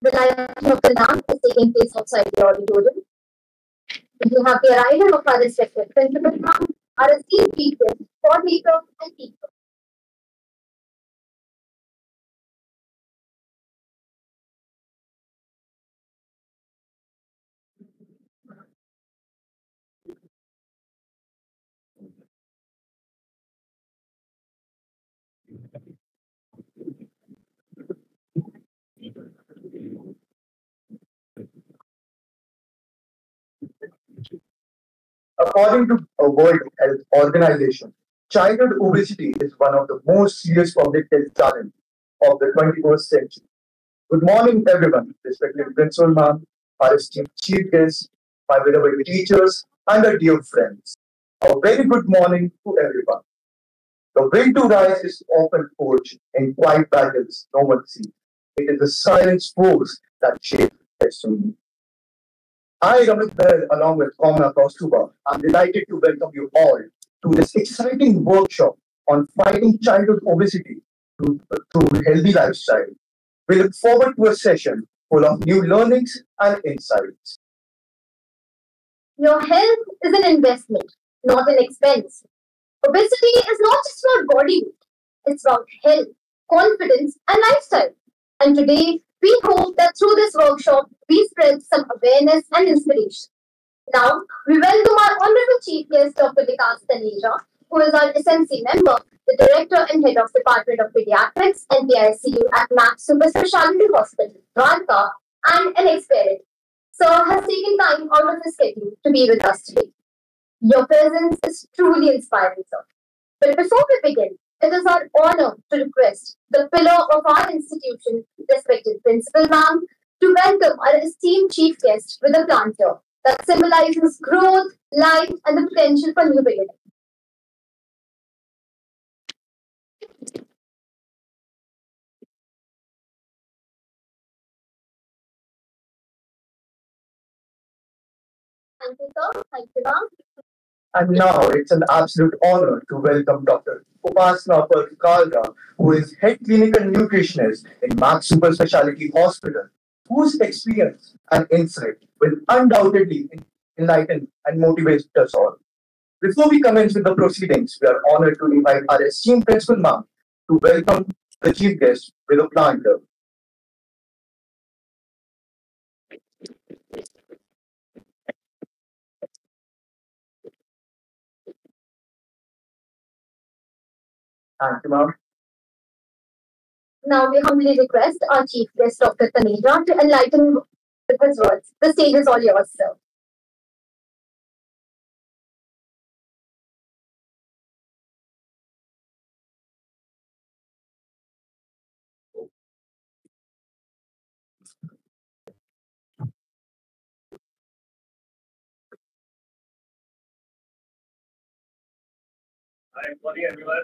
The lighting of the lamp is taking place outside the auditorium. We have the arrival of our respected principal ma'am, our esteemed teacher, coordinator, and teacher. According to a World Health Organization, childhood obesity is one of the most serious public health challenges of the 21st century. Good morning, everyone. Respected Principal Ma'am, our esteemed chief guests, my beloved teachers, and our dear friends. A very good morning to everyone. The will to rise is often forged in quiet battles no one sees. It is the silent force that shapes destiny. I, Ramit Bahl, along with Komna Kaustuba, am delighted to welcome you all to this exciting workshop on fighting childhood obesity through healthy lifestyle. We look forward to a session full of new learnings and insights. Your health is an investment, not an expense. Obesity is not just about body weight, it's about health, confidence, and lifestyle. And today, we hope that through this workshop, we spread some awareness and inspiration. Now, we welcome our Honorable Chief Guest, Dr. Vikas Taneja, who is our SMC member, the Director and Head of Department of Pediatrics and PICU at Max Super Specialty Hospital, Dwarka, and an ex-parent. Sir has taken time out of his schedule to be with us today. Your presence is truly inspiring, sir. But before we begin, it is our honor to request the pillar of our institution, respected Principal Ma'am, to welcome our esteemed chief guest with a planter that symbolizes growth, life, and the potential for new beginnings. Thank you, sir. Thank you, ma'am. And now it's an absolute honor to welcome Dr. Upasna Kalra, who is head clinical nutritionist in Max Super Specialty Hospital, whose experience and insight will undoubtedly enlighten and motivate us all. Before we commence with the proceedings, we are honored to invite our esteemed principal ma'am to welcome the chief guest with a planter. Thank you, ma'am. Now we humbly request our chief guest, Dr. Taneja, to enlighten with his words. The stage is all yours, sir. Hi, good morning, everyone.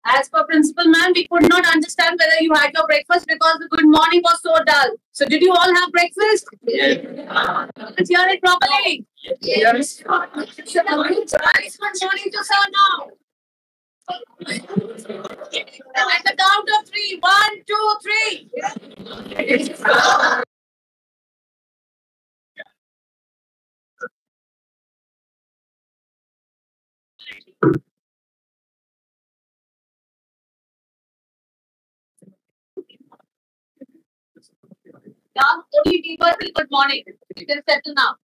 As per principal ma'am, we could not understand whether you had your breakfast because the good morning was so dull. So did you all have breakfast? Yes. Let's hear it properly. Yes. So it's good morning to sir now. At the count of three. 1, 2, 3. Now, only people say good morning. You can settle now.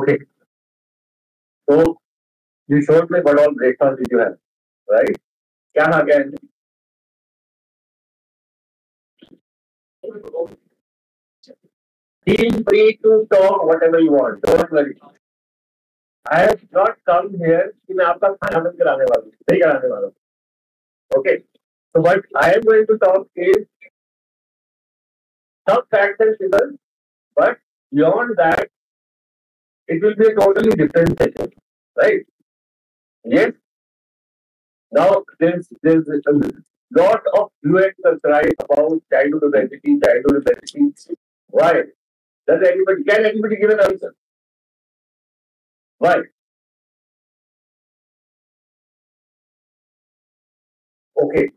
Okay. So you showed me what all breakfast did you have, right? क्या खा गया है? Feel free to talk whatever you want. Don't worry. I have not come here कि मैं आपका खाना बंद कराने वाला हूँ, नहीं कराने वाला हूँ. Okay. So what I am going to talk is some facts and figures, but beyond that, it will be a totally different session, right? Yes. Now there's a lot of hue and cry about childhood obesity. Why? Can anybody give an answer? Why? Okay.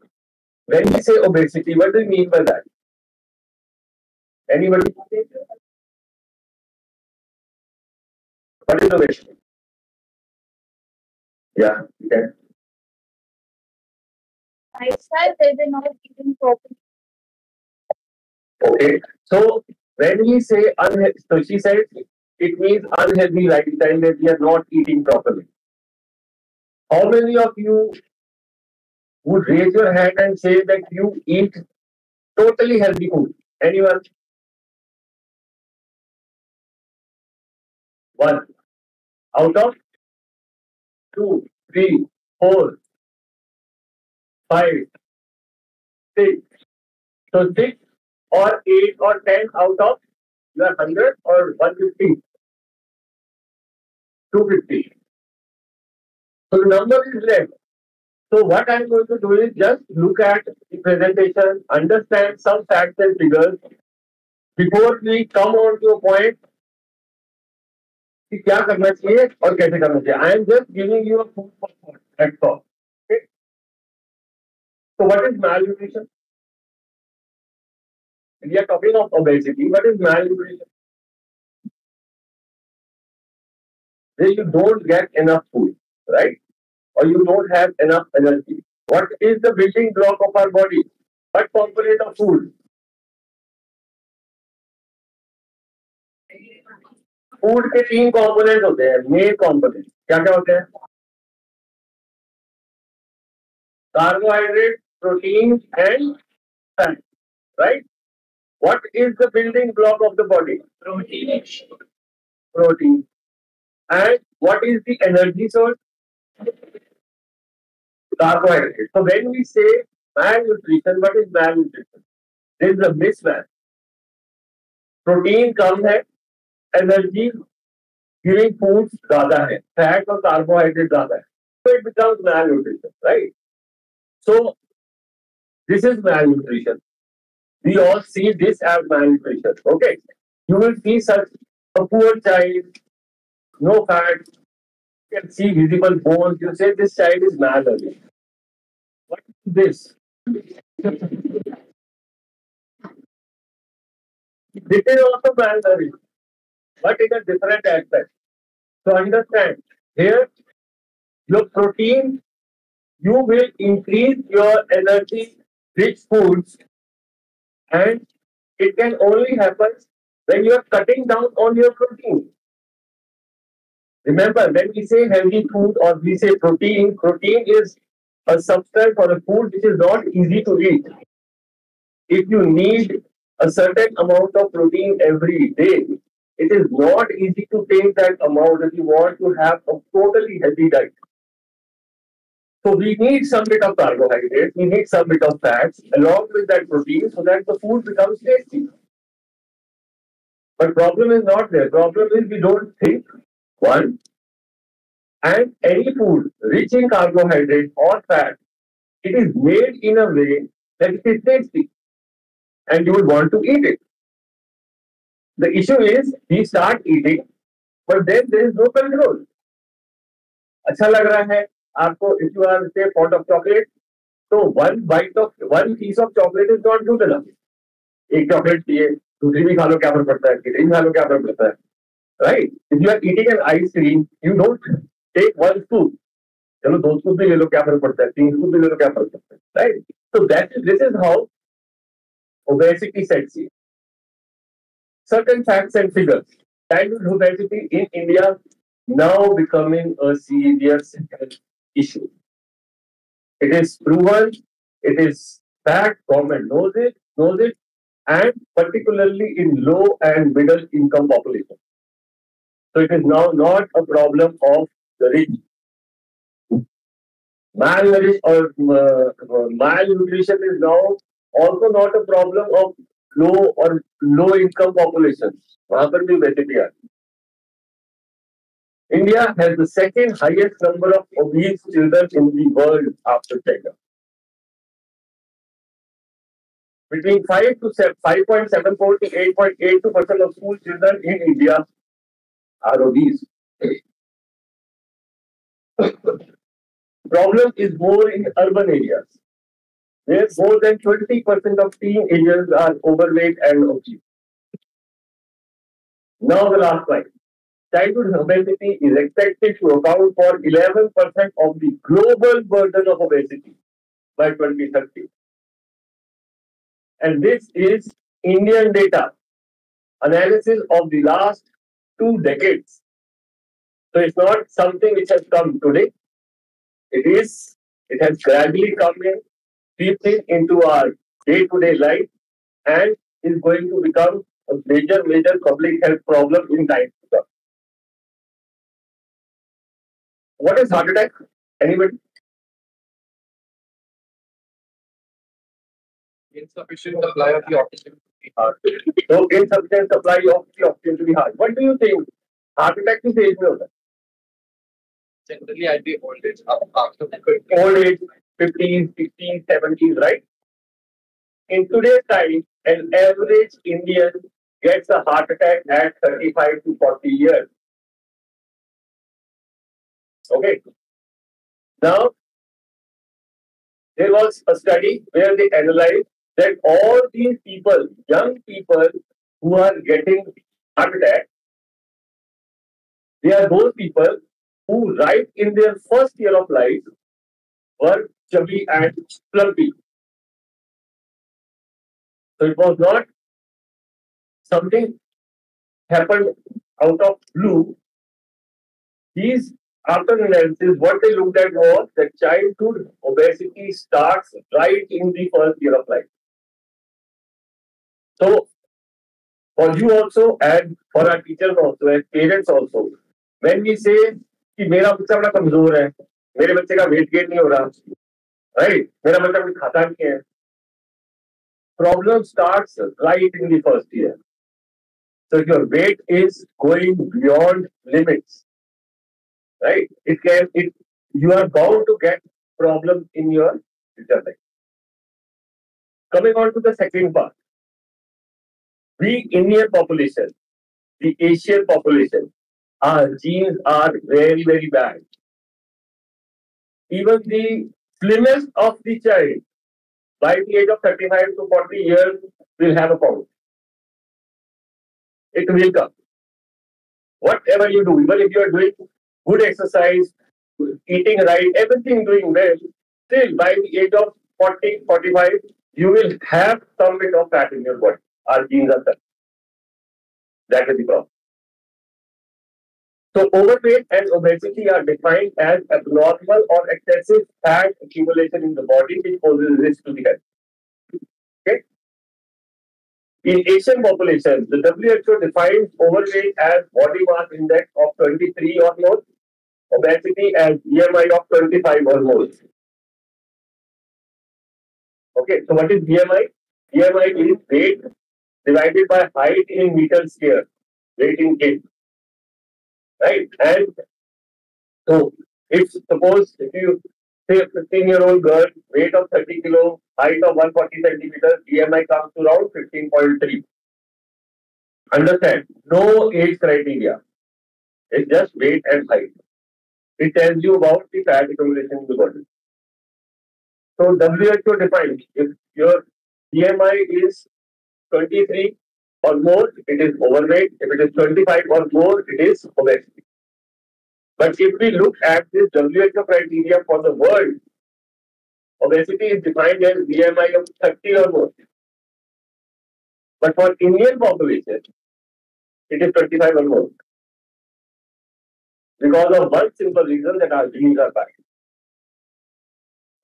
When we say obesity, what do you mean by that? Anybody? What is obesity? Yeah. Okay. Lifestyle, they were not eating properly. Okay. So when we say unhealthy, so she said it means unhealthy lifestyle that we are not eating properly. How many of you would raise your hand and say that you eat totally healthy food? Anyone? One. Out of 2, 3, 4, 5, 6. So 6 or 8 or 10 out of your 100 or 150. 250. So the number is less. So what I'm going to do is just look at the presentation, understand some facts and figures before we come on to a point कि क्या करना चाहिए और कैसे करना चाहिए. I am just giving you a food for thought. That's all. Okay. So what is malnutrition? We are talking of obesity. What is malnutrition? Where you don't get enough food, right? Or you don't have enough energy. What is the building block of our body? What component of food? Food के 3 component होते हैं, main component. क्या क्या होते हैं? Carbohydrate, protein and fat, right? What is the building block of the body? Protein. And what is the energy source? Carbohydrate. So when we say malnutrition, what is malnutrition? There is a mismatch. Protein कम है, energy giving foods ज़्यादा है, fat और carbohydrate ज़्यादा है. So it becomes malnutrition, right? So this is malnutrition. We all see this as malnutrition. Okay, you will see such a poor child, no fat, you can see visible bones. You say this child is malnourished. What is this? This is also malnourished, but in a different aspect. So understand, here your protein, you will increase your energy rich foods, and it can only happen when you are cutting down on your protein. Remember, when we say healthy food or we say protein, protein is a substance or a food which is not easy to eat. If you need a certain amount of protein every day, it is not easy to take that amount if you want to have a totally healthy diet. So we need some bit of carbohydrates, we need some bit of fats along with that protein so that the food becomes tasty. But problem is not there. Problem is we don't think. One, and any food rich in carbohydrate or fat, it is made in a way that it is tasty and you would want to eat it. The issue is we start eating, but then there is no control. अच्छा लग रहा है आपको, if you are say fond of chocolate, so one piece of chocolate is not good enough. एक chocolate चाहिए, दूसरी भी खा लो क्या फर्क पड़ता है, तीसरी भी खा लो क्या फर्क पड़ता है, right? If you are eating an ice cream, you don't take one scoop. चलो 2 scoop भी ले लो क्या फर्क पड़ता है, 3 scoop भी ले लो क्या फर्क पड़ता है, right? So this is how obesity sets in. Certain facts and figures. childhood obesity in India now becoming a serious health issue. It is proven, it is fact, government knows it, and particularly in low and middle income population. So it is now not a problem of the rich. Malnourished or malnutrition is now also not a problem of low income populations. वहाँ पर भी obesity है. India has the second highest number of obese children in the world after China. Between 5.74 to 8.82% of school children in India are obese. Problem is more in urban areas, where more than 20% of teenagers are overweight and obese. Now the last slide. Childhood obesity is expected to account for 11% of the global burden of obesity by 2030. And this is Indian data, analysis of the last 2 decades. So it's not something which has come today. It has gradually come in, creeps into our day-to-day life, and is going to become a major public health problem in time to come. What is heart attack? Anybody? Insufficient supply of the oxygen to the heart. So insufficient supply of the oxygen to the heart. What do you think? Heart attack किस age में होता है? Generally at the old age, after Old age, 50s, 60s, 70s, right? In today's time, an average Indian gets a heart attack at 35 to 40 years. Okay. Now, there was a study where they analyzed that all these people, young people who are getting heart attack, they are those people who right in their first year of life were chubby and plumpy. So it was not something happened out of blue. These, after analysis, what they looked at was that childhood obesity starts right in the first year of life. So, for you also and for our teachers also and parents also, when we say कि मेरा बच्चा बड़ा कमजोर है, मेरे बच्चे का weight gain नहीं हो रहा, right? मेरा बच्चा कुछ खाता नहीं है. Problem starts right in the first year. So if your weight is going beyond limits, right? You are bound to get problems in your future life. Coming on to the second part. We Indian population, the Asian population, our genes are very bad. Even the slimmest of the child by the age of 35 to 40 years will have a problem. It will come. Whatever you do, even if you are doing good exercise, eating right, everything doing well, still by the age of 40, 45, you will have some bit of fat in your body. Our genes are such. That is the problem. So overweight and obesity are defined as abnormal or excessive fat accumulation in the body which poses risk to the health. Okay? In Asian population, the WHO defines overweight as body mass index of 23 or more, obesity as BMI of 25 or more. Okay, so what is BMI? BMI is weight divided by height in meters square, weight in kg. Right? And so, if you say a 15-year-old girl, weight of 30 kilo, height of 140 centimeters, BMI comes to around 15.3. Understand? No age criteria. It's just weight and height. It tells you about the fat accumulation in the body. So WHO defines if your BMI is 23 or more, it is overweight. If it is 25 or more, it is obesity. But if we look at this WHO criteria for the world, obesity is defined as BMI of 30 or more. But for Indian population, it is 25 or more. Because of one simple reason that our genes are bad.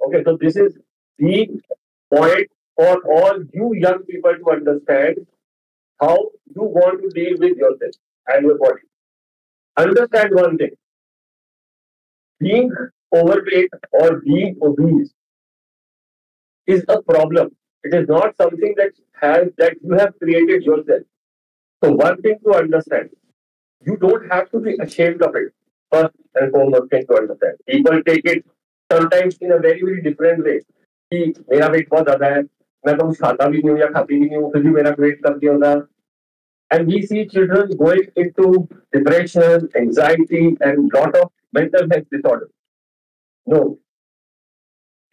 Okay, so this is the point for all you young people to understand how you want to deal with yourself and your body. Understand one thing. Being overweight or being obese is a problem. It is not something that you have created yourself. So one thing to understand, you don't have to be ashamed of it. First and foremost thing to understand. People take it sometimes in a very very different way. कि मेरा wait बहुत ज्यादा है, मैं तो कुछ खाता भी नहीं हूँ या खाती भी नहीं हूँ, फिर भी मेरा वेट कम नहीं होता. And we see children going into depression, anxiety, and lot of mental health disorders. No,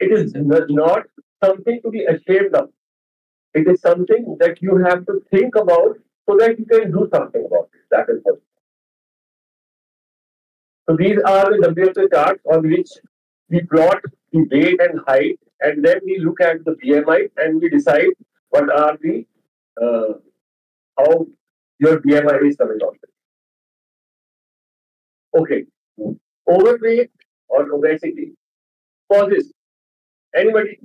it is not something to be ashamed of. It is something that you have to think about so that you can do something about it. That is what. So these are the WHO charts on which we plot the weight and height, and then we look at the BMI and we decide what are the how your BMI is coming out. Okay, overweight or obesity causes anybody.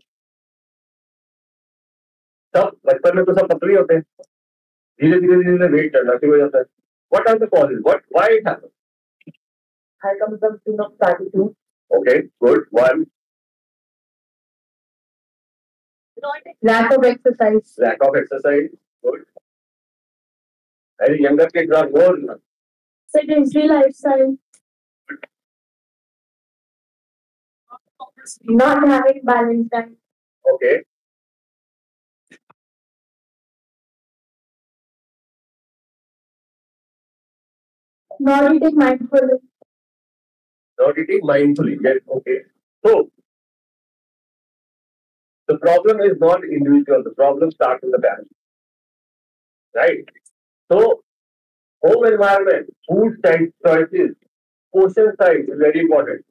सब बचपन में तो सब पतले होते हैं, धीरे धीरे धीरे वेट करना शुरू हो जाता है. What are the causes? Why it happens? High consumption of fatty foods. Okay, good. One. Lack of exercise. Lack of exercise. Good. And younger kids are more. Sedentary lifestyle. Not having balanced diet. Okay. Not eating mindfully. Not eating mindfully. Yes. Okay. So the problem is not individual. The problem starts in the parents. Right. So home environment, food type choices, portion size is very important.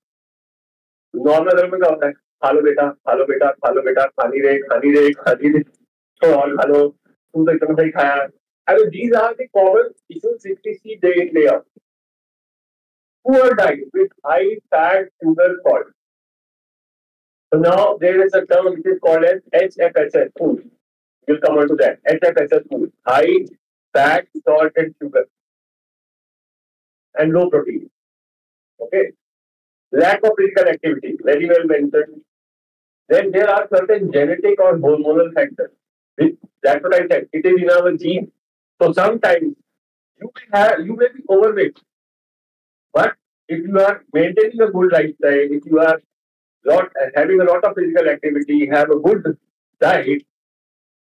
Normal घर में क्या होता है, खा लो बेटा खा लो बेटा खा लो बेटा, खानी रे खानी रे खानी रे, तो और खा लो, तुम तो इतना सही खाया. I mean, these are the common issues which we see day in day out. Poor diet with high fat, sugar, salt. So now there is a term which is called as HFSS food. We'll come on to that. HFSS food, high fat, salt, and sugar, and low protein. Okay. Lack of physical activity, very well mentioned. Then there are certain genetic or hormonal factors. That's what I said. It is in our genes. So sometimes you may be overweight, but if you are maintaining a good lifestyle, if you are having a lot of physical activity, have a good diet,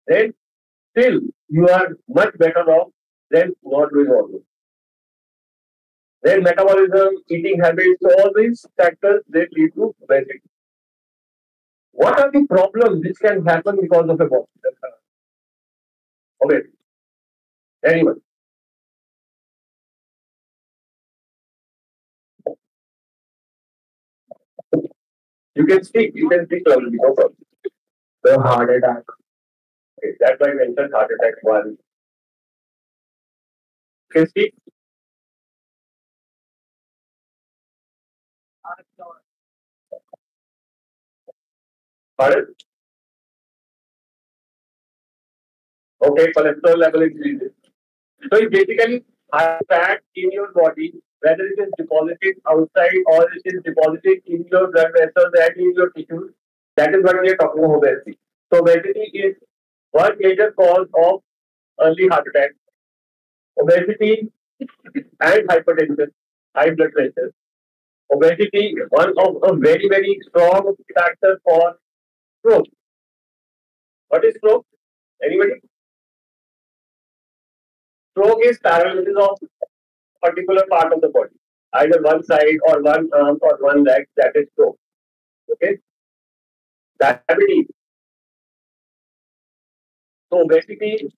then still you are much better off than not doing all this. Then metabolism, eating habits, so all these factors, they lead to obesity. What are the problems which can happen because of obesity? Anyone? You can speak loudly, no problem. The heart attack. Okay, that's why I mentioned heart attack one. You can speak. Pardon? Okay, cholesterol level increases. So it's basically high fat in your body, whether it is deposited outside or it is deposited in your blood vessels and in your tissues. That is what we are talking about obesity. So obesity is one major cause of early heart attack. Obesity and hypertension, high blood pressure. Obesity, one of a very, very strong factor for stroke. What is stroke? Anybody? Stroke is paralysis of a particular part of the body, either one side or one arm or one leg. That is stroke. Okay. Diabetes. So obesity.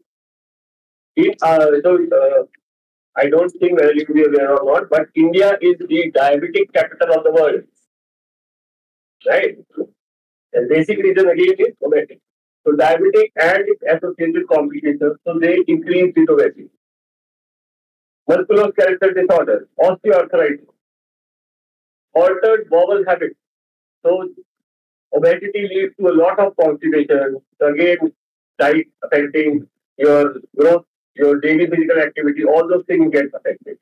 I don't think whether you will be aware or not, but India is the diabetic capital of the world. Right? The basic reason again is obesity. So diabetic and its associated complications, so they increase with obesity. musculoskeletal disorder, osteoarthritis, altered bowel habits. So obesity leads to a lot of constipation. So again, diet affecting your growth, your daily physical activity, all those things get affected.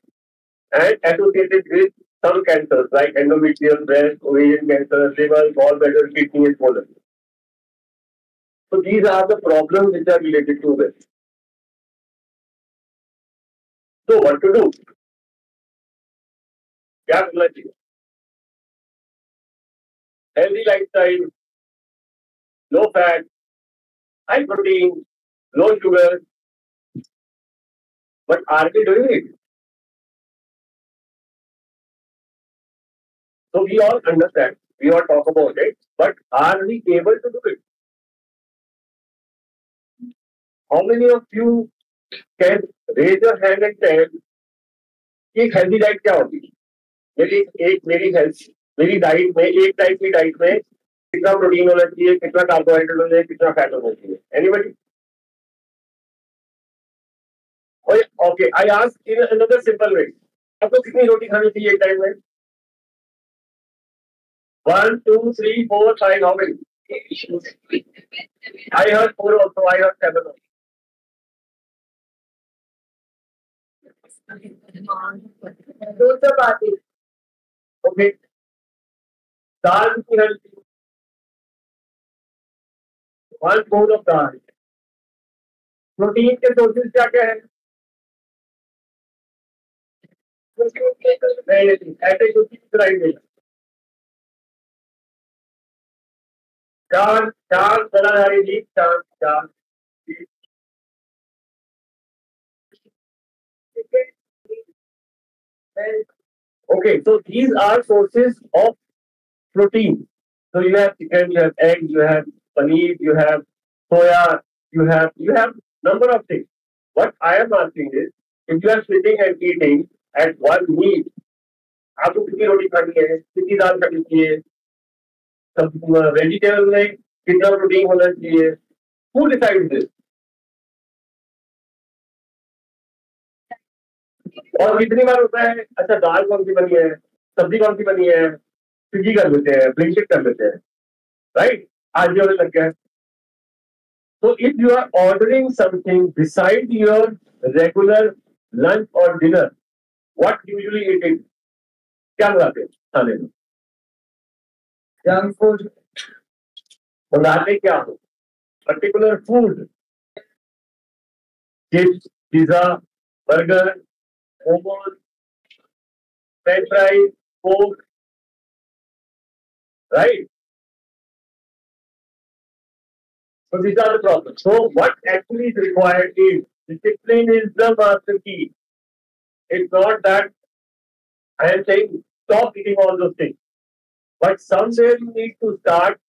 And associated with some cancers like endometrial, breast, ovarian cancer, liver, gallbladder, kidney, and colon. So these are the problems which are related to this. So what to do? क्या करना चाहिए? Healthy lifestyle, low fat, high protein, low sugar. But are we doing it? So we all understand, we all talk about it, but are we able to do it? How many of you can raise your hand and tell कि एक healthy diet क्या होगी? मेरी diet में एक type की diet में कितना प्रोटीन होना चाहिए, कितना कार्बोहाइड्रेट होना चाहिए, कितना फैट होना चाहिए? Anybody? Okay, I ask in another simple way, आपको कितनी रोटी खानी चाहिए एक टाइम में? 1, 2, 3, 4, 5, how many? I heard 4 also, I heard 7 also. दो चपाती. Okay. दाल कितनी खानी चाहिए? 1 bowl of दाल. प्रोटीन के सोर्सेज क्या क्या है? ऐसे कुछ नहीं. चार जलाधारी जीत, चार. Okay, so these are sources of protein. So you have chicken, you have egg, you have paneer, you have soya, you have number of things. What I am asking is, if you are sitting and eating at one meal, आपको कितनी रोटी खानी है, कितनी दाल खानी चाहिए, सब vegetable में कितना प्रोटीन होना चाहिए? Who decides this? और कितनी बार होता है, अच्छा दाल कौन सी बनी है, सब्जी कौन सी बनी है, स्विगी कर लेते हैं, ब्लिंकिट कर लेते हैं, राइट? आज भी होने लग गया है. So if you are ordering something besides your regular lunch or dinner, what usually it is? क्या मंगाते हैं खाने में? Junk food. मंगाते क्या हो? Particular food, chips, pizza, burger, momos, french fries, coke, right? So these are the problems. So what actually is required is discipline is the master key. It's not that I am saying stop eating all those things, but somewhere you need to start.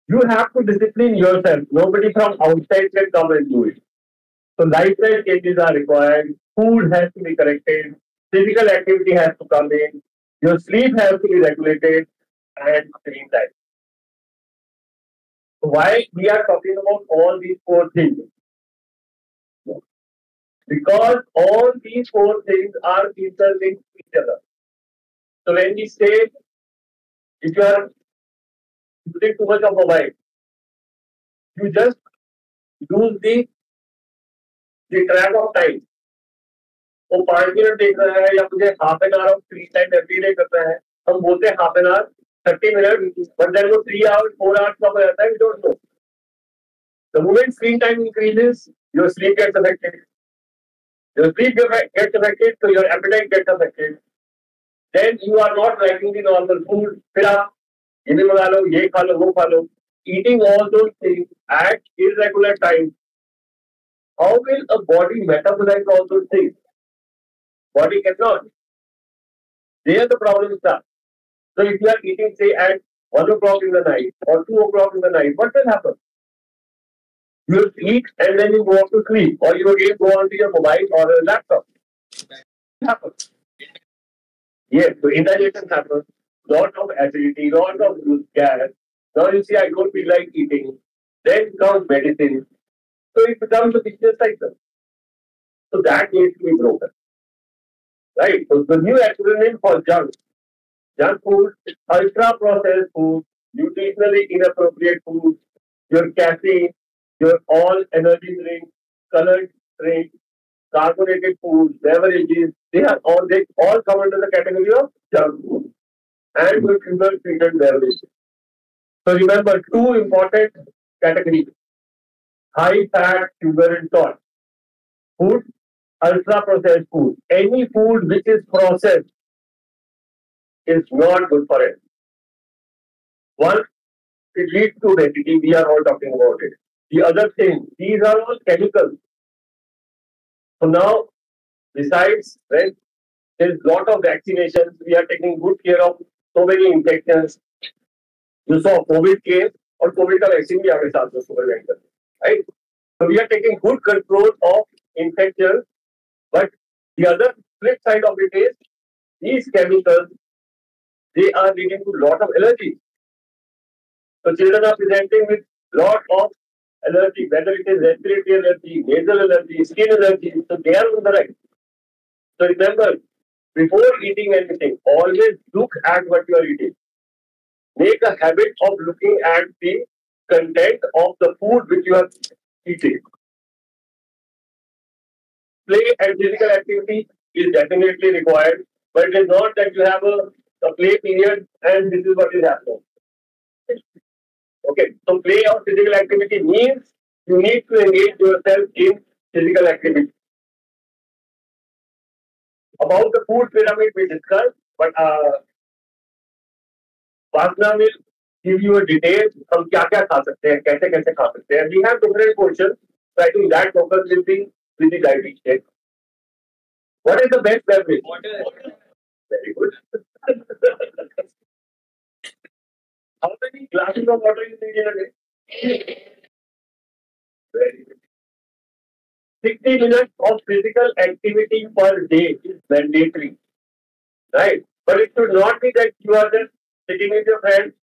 You have to discipline yourself. Nobody from outside can come and do it. So lifestyle changes are required. Food has to be corrected. Physical activity has to come in. Your sleep has to be regulated, and screen time. So why we are talking about all these 4 things? Because all these 4 things are interlinked to each other. So when we say, if you are using too much of mobile, you just lose the track of time. वो 5 minute देख रहा है या मुझे half an hour of screen time every day करना है, हम बोलते हैं half an hour 30 minute, but then वो 3 आवर्स 4 आवर्स कब हो जाता है, we don't know. The moment screen time increases, your sleep gets affected. Your sleep gets affected, so your appetite gets affected. Then you are not liking the normal food. फिर आप ये भी मंगा लो, ये खा लो, वो खा लो. Eating all those things at irregular times. How will a body metabolize all those things? Body cannot. There the problem starts. So if you are eating, say, at 1 o'clock in the night or 2 o'clock in the night, what will happen? You will eat and then you go off to sleep, or you again go onto your mobile or a laptop. What happens? Yes, so indigestion happens, lot of acidity, lot of loose gas. Now you see, I don't feel like eating. Then comes medicine. So it becomes a vicious cycle. So that needs to be broken. Right? So the new acronym for junk food, ultra processed food, nutritionally inappropriate food, your caffeine, your all energy drinks, colored drinks, carbonated foods, beverages, they all come under the category of junk food and with sugar treated beverages. So remember two important categories: high fat, sugar and salt. Food, ultra processed food. Any food which is processed is not good for it. One, it leads to obesity. We are all talking about it. The other thing, these are all chemicals. So now, besides, right, there's lot of vaccinations. We are taking good care of so many infections. You saw COVID came और COVID का vaccine भी हमारे साथ में sugar में right? So we are taking good control of infections, but the other flip side of it is these chemicals, they are leading to lot of allergies. So children are presenting with lot of allergy, whether it is respiratory allergy, nasal allergy, skin allergy. So they are on the right. So remember, before eating anything, always look at what you are eating. Make a habit of looking at the content of the food which you are eating. Play and physical activity is definitely required, but it is not that you have a play period and this is what is happening. Okay, so play or physical activity means you need to engage yourself in physical activity. About the food pyramid we discussed, but Vasna will give you a detail हम क्या क्या खा सकते हैं, कैसे कैसे खा सकते हैं. We have different portions, so I think that focus will be with the dietitian. What is the best beverage? Water. Very good. How many glasses of water you drink in a day? Very good. 60 minutes of physical activity per day is mandatory, right? But it should not be that you are just sitting with your friends,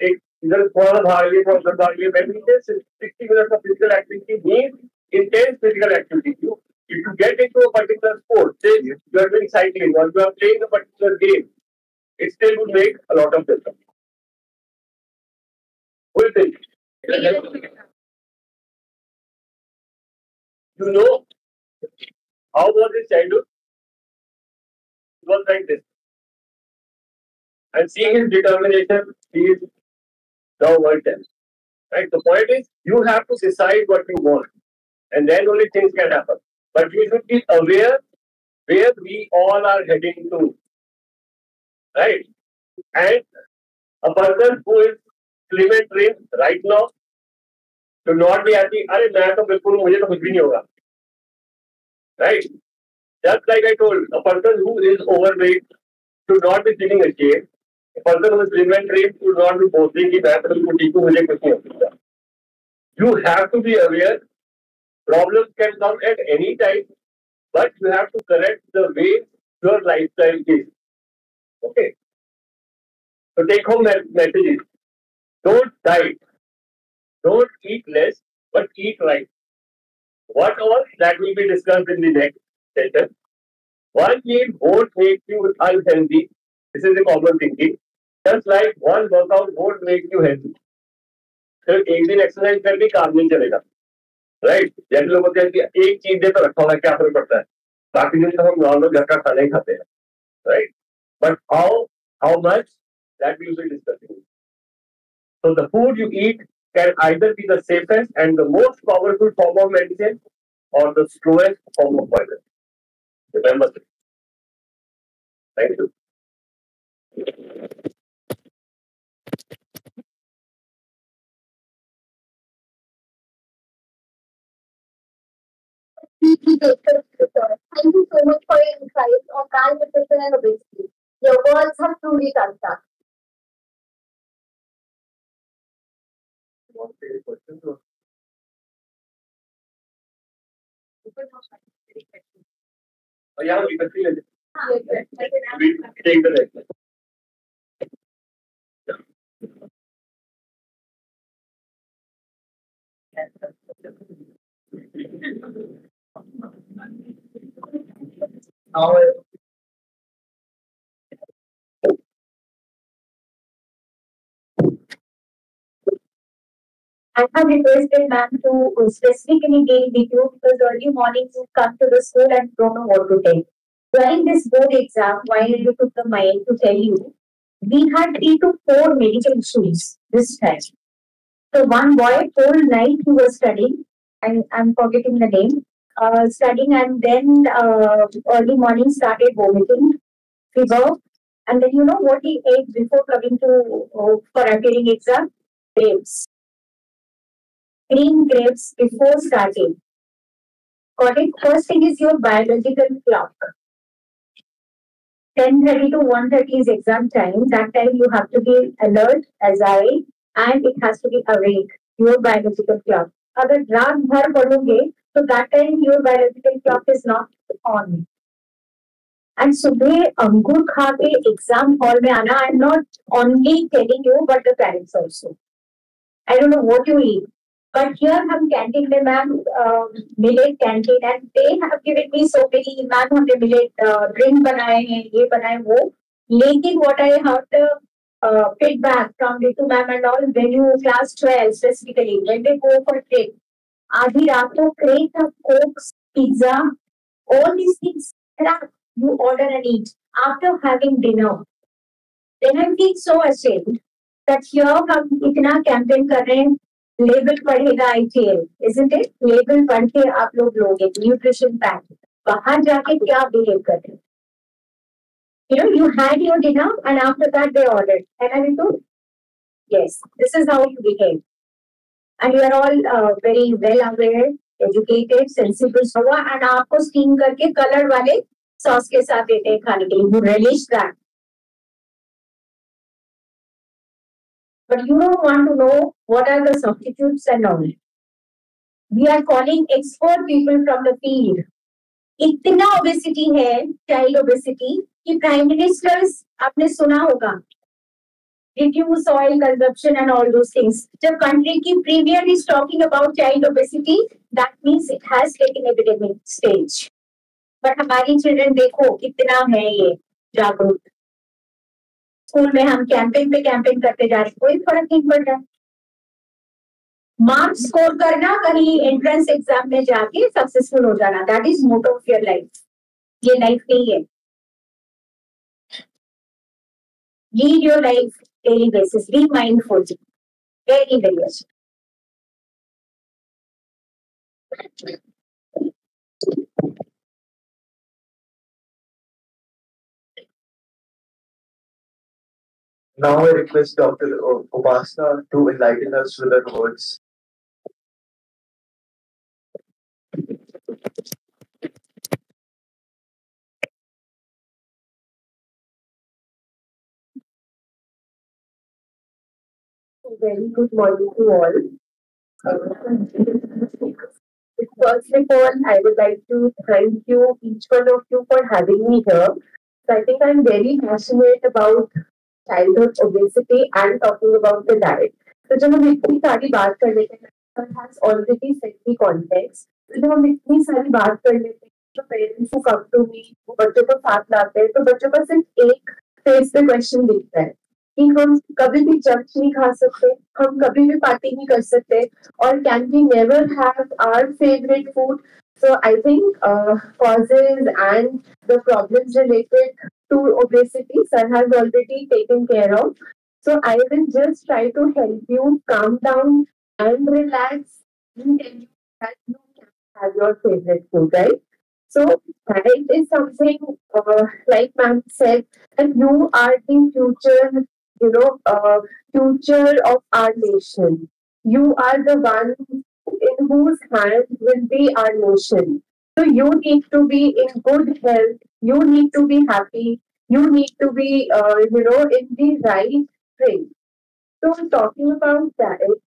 either थोड़ा सा भाग लिए, थोड़ा सा भाग लिए. When we say 60 minutes of physical activity means intense physical activity. If you get into a particular sport, say you are doing cycling or you are playing a particular game, it still would make a lot of difference. What do you think? You know, how was his childhood? It was like this. And seeing his determination, he is now world champion. Right? The point is, you have to decide what you want, and then only things can happen. But you should be aware where we all are heading to. Right? And a person who is slim and trim right now should not be happy. अरे मैं तो बिल्कुल मुझे तो कुछ भी नहीं होगा. Right? Just like I told, a person who is overweight should not be feeling ashamed. A person who is slim and trim should not be boasting कि मैं तो बिल्कुल ठीक हूँ, मुझे कुछ नहीं होता. You have to be aware. Problems can come at any time, but you have to correct the way your lifestyle is. Okay. So take home messages. Don't diet. Don't eat less, but eat right. What all that will be discussed in the next session. One meal won't make you unhealthy. This is the common thinking. Just like one workout won't make you healthy. तो एक दिन exercise करके काम नहीं चलेगा, right? जैसे लोग बोलते हैं कि एक चीज दे तो रखा हुआ क्या फर्क पड़ता है, बाकी दिन तो हम नॉर्मल घर का खाना ही खाते हैं, right? But how much that will be discussing. So the food you eat can either be the safest and the most powerful form of medicine or the slowest form of poison. Remember this. Thank you. Thank you so much for your insights on malnutrition and obesity. Your words have truly touched us. Yeah, we can feel it. We take the next. Now I have requested ma'am to specifically deal with you because early mornings you come to the school and don't know what to tell. During this board exam, while you took the mind to tell you, we had 3 to 4 medical issues this time. So one boy whole night he was studying, and I'm forgetting the name, studying, and then early morning started vomiting, fever, and then you know what he ate before coming to for appearing exam? Grapes, green grapes before starting. Got it? First thing is your biological clock. 10:30 to 1:30 is exam time. That time you have to be alert as and it has to be awake. Your biological clock. अगर रात भर पढ़ोगे तो that time your biological clock is not on. And सुबह अंगूर खा के exam hall में आना. I'm not only telling you but the parents also. I don't know what you eat. But here हम कैंटीन में ma'am millet canteen and they have given me so many ma'am हमने millet drink बनाए हैं ये बनाए वो लेकिन what I heard feedback from Ritu ma'am and all when you class 12 specifically when they go for trip आधी रात को crate of cokes pizza all these things you order and eat after having dinner then I feel so ashamed that here हम इतना campaign कर रहे हैं label पढ़ेगा ITL, isn't it? Label पढ़ के आप लोग लोगे न्यूट्रिशन पैक बाहर जाके क्या बिहेव करते हैं? You know, you had your dinner and after that they ordered. And I told, yes, this is how you behave. And you are all very well aware, educated, sensible. And आपको steam करके color वाले sauce के साथ देते हैं खाने के लिए. You relish that. But you don't want to know what are the substitutes and all. We are calling expert people from the field. इतना obesity है, child obesity, कि prime ministers आपने सुना होगा. Reduce oil consumption and all those things. जब country की premier is talking about child obesity, that means it has taken epidemic stage. But हमारी children देखो कितना है ये जागरूक. स्कूल में हम कैंपेन पे कैंपेन करते जा रहे हैं कोई फर्क नहीं पड़ रहा. मार्क्स स्कोर करना कहीं एंट्रेंस एग्जाम में जाके सक्सेसफुल हो जाना that is motto of your life. ये लाइफ नहीं है. Lead your life daily basis. Be mindful. Very very अच्छा. Now I request Dr. Upasana to enlighten us with her words. Very good morning to all. First of all, I would like to thank you, each one of you, for having me here. So I think I'm very passionate about childhood obesity and talking about the diet. So जब हम इतनी सारी बात कर लेते हैं, sir has already set the context. तो जब हम इतनी सारी बात कर लेते हैं, तो parents who come to me, वो बच्चों को साथ लाते हैं, तो बच्चों का सिर्फ एक फेस पे क्वेश्चन दिखता है कि हम कभी भी जंक नहीं खा सकते, हम कभी भी पार्टी नहीं कर सकते, और can we never have our favourite food. So I think causes and the problems related to obesity, sir has already taken care of. So I will just try to help you calm down and relax and tell you that you can have your favorite food, right? So diet is something like ma'am said, and you are the future, future of our nation. You are the one in whose hands will be our nation. So you need to be in good health. You need to be happy. You need to be, in the right frame. So talking about diet.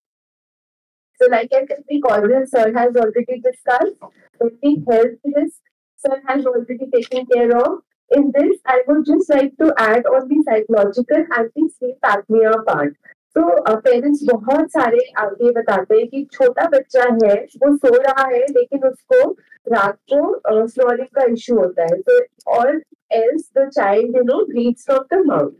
So like I said, the causes sir has already discussed. But the health risk sir has already taken care of. In this, I would just like to add on the psychological and the sleep apnea part. तो parents बहुत सारे आगे बताते हैं कि छोटा बच्चा है वो सो रहा है लेकिन उसको रात को स्नोरिंग का इशू होता है. तो और else the child breathes from the mouth.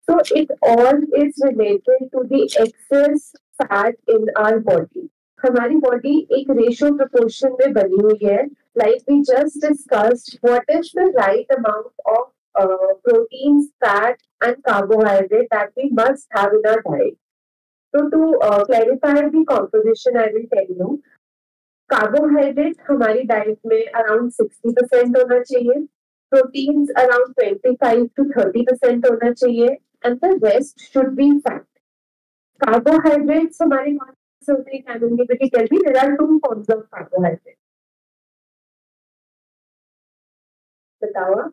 So it all is related to the excess fat in our body. हमारी body एक ratio proportion में बनी हुई है. Like we just discussed, what is the right amount of proteins, fat, and carbohydrate that we must have in our diet. So to clarify the composition, I will tell you. Carbohydrate हमारी diet में around 60% होना चाहिए. Proteins around 25 to 30% होना चाहिए, and the rest should be fat. Carbohydrates हमारे कौन से होते हैं? Can anybody tell me? There are two forms of carbohydrates. बताओ.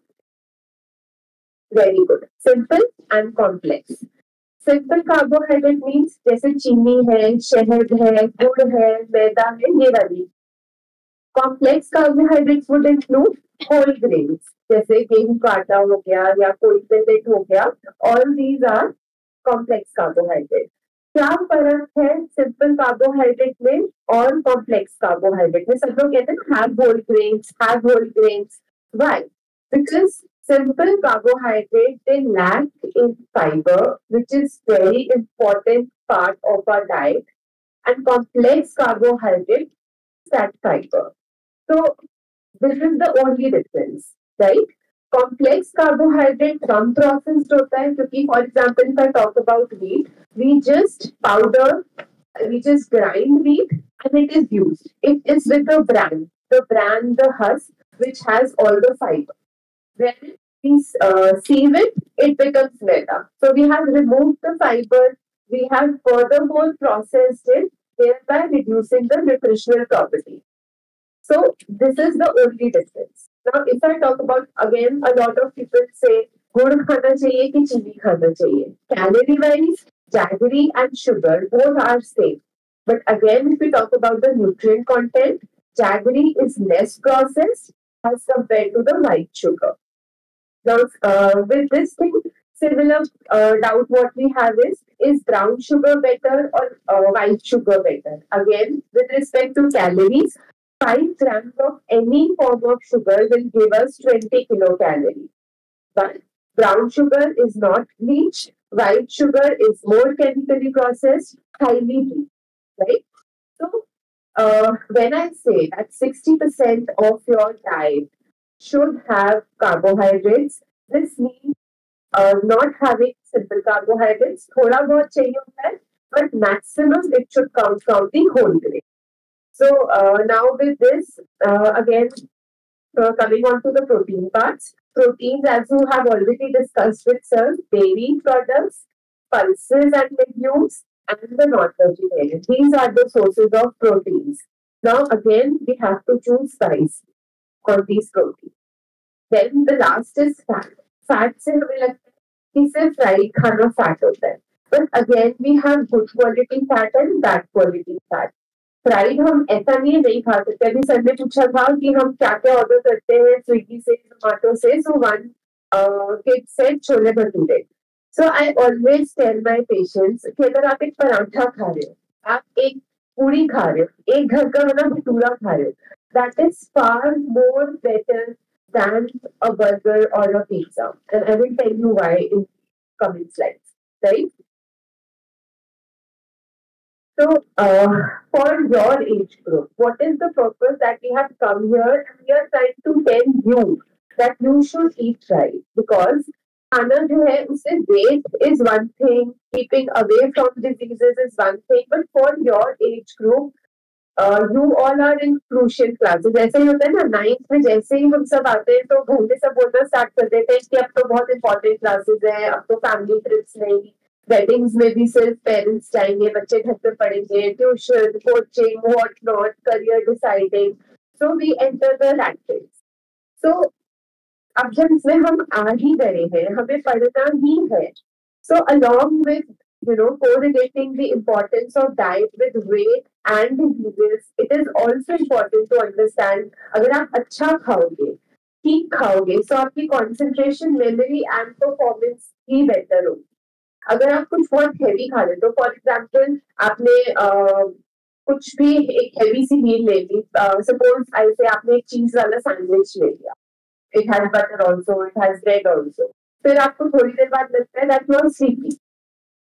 Very good. Simple and complex. Simple carbohydrate means जैसे चीनी है, शहद है, गुड़ है, मैदा है, ये वाली. Complex carbohydrates would include whole grains, जैसे गेहूं का आटा हो गया या कोई मिलेट हो गया. All these are complex carbohydrates. क्या फर्क है सिंपल कार्बोहाइड्रेट में और कॉम्प्लेक्स कार्बोहाइड्रेट में? सब लोग कहते हैं have whole grains, have whole grains. Why? Because simple carbohydrate, they lack in fiber, which is very important part of our diet, and complex carbohydrate, fat fiber. So this is the only difference, right? Complex carbohydrate come processed होता है क्योंकि for example if I talk about wheat, we just powder, we just grind wheat and it is used. It is with the bran, the husk, which has all the fiber. When we sieve it, it becomes maida. So we have removed the fiber, we have furthermore processed it, thereby reducing the nutritional property. So this is the only difference. Now, if I talk about again, a lot of people say, गुड़ खाना चाहिए कि चीनी खाना चाहिए. Calorie wise, jaggery and sugar both are same. But again, if we talk about the nutrient content, jaggery is less processed as compared to the white sugar. Now, with this thing, similar doubt what we have is brown sugar better or white sugar better? Again, with respect to calories, 5 grams of any form of sugar will give us 20 kilocalories. But brown sugar is not bleached. White sugar is more chemically processed, highly bleached, right? So, when I say that 60% of your diet should have carbohydrates, this means not having simple carbohydrates. थोड़ा बहुत चाहिए होता है, but maximum it should come from the whole grain. So now with this, again, coming on to the protein parts. Proteins, as you have already discussed with sir, dairy products, pulses and legumes, and the non-vegetarian. These are the sources of proteins. Now again, we have to choose size on these proteins. Then the last is fat. Fat से हमें लगता है कि सिर्फ fried खाना fat होता है. But again, we have good quality fat and bad quality fat. Fried हम ऐसा नहीं खा सकते. अभी सर ने पूछा था कि हम क्या क्या ऑर्डर करते हैं स्विगी से, जोमेटो से. So one kid said chole bhature. So I always tell my patients कि अगर आप एक पराठा खा रहे हो, आप एक पूरी खा रहे हो, एक घर का बना भटूरा खा रहे हो, that is far more better than a burger or a pizza. And I will tell you why in coming slides, right? So, for your age group, what is the purpose that we have come here? And we are trying to tell you that you should eat right, because खाना जो है उससे weight is one thing, keeping away from diseases is one thing, but for your age group, you all are in crucial classes. जैसे ही होता है ना 9th में, जैसे ही हम सब आते हैं तो घर में सब बोलना स्टार्ट कर देते हैं कि अब तो बहुत इंपॉर्टेंट क्लासेस हैं, अब तो फैमिली ट्रिप्स नहीं, वेडिंग्स में भी सिर्फ पेरेंट्स जाएंगे, बच्चे घर पे पढ़ेंगे, tuition, coaching, what not, career deciding. So we enter the rat race. So अब जब इसमें हम आ ही गए हैं, हमें पढ़ना ही है. So along with correlating the importance of diet with weight and diseases, it is also important to understand अगर आप अच्छा खाओगे, ठीक खाओगे, तो आपकी concentration, memory and performance he better होगी. अगर आप कुछ बहुत heavy खा रहे हो, तो for example आपने कुछ भी एक heavy सी meal ले ली, suppose ऐसे आपने एक cheese वाला sandwich ले लिया, it has butter also, it has bread also, फिर आपको थोड़ी देर बाद लगता है that you are sleepy.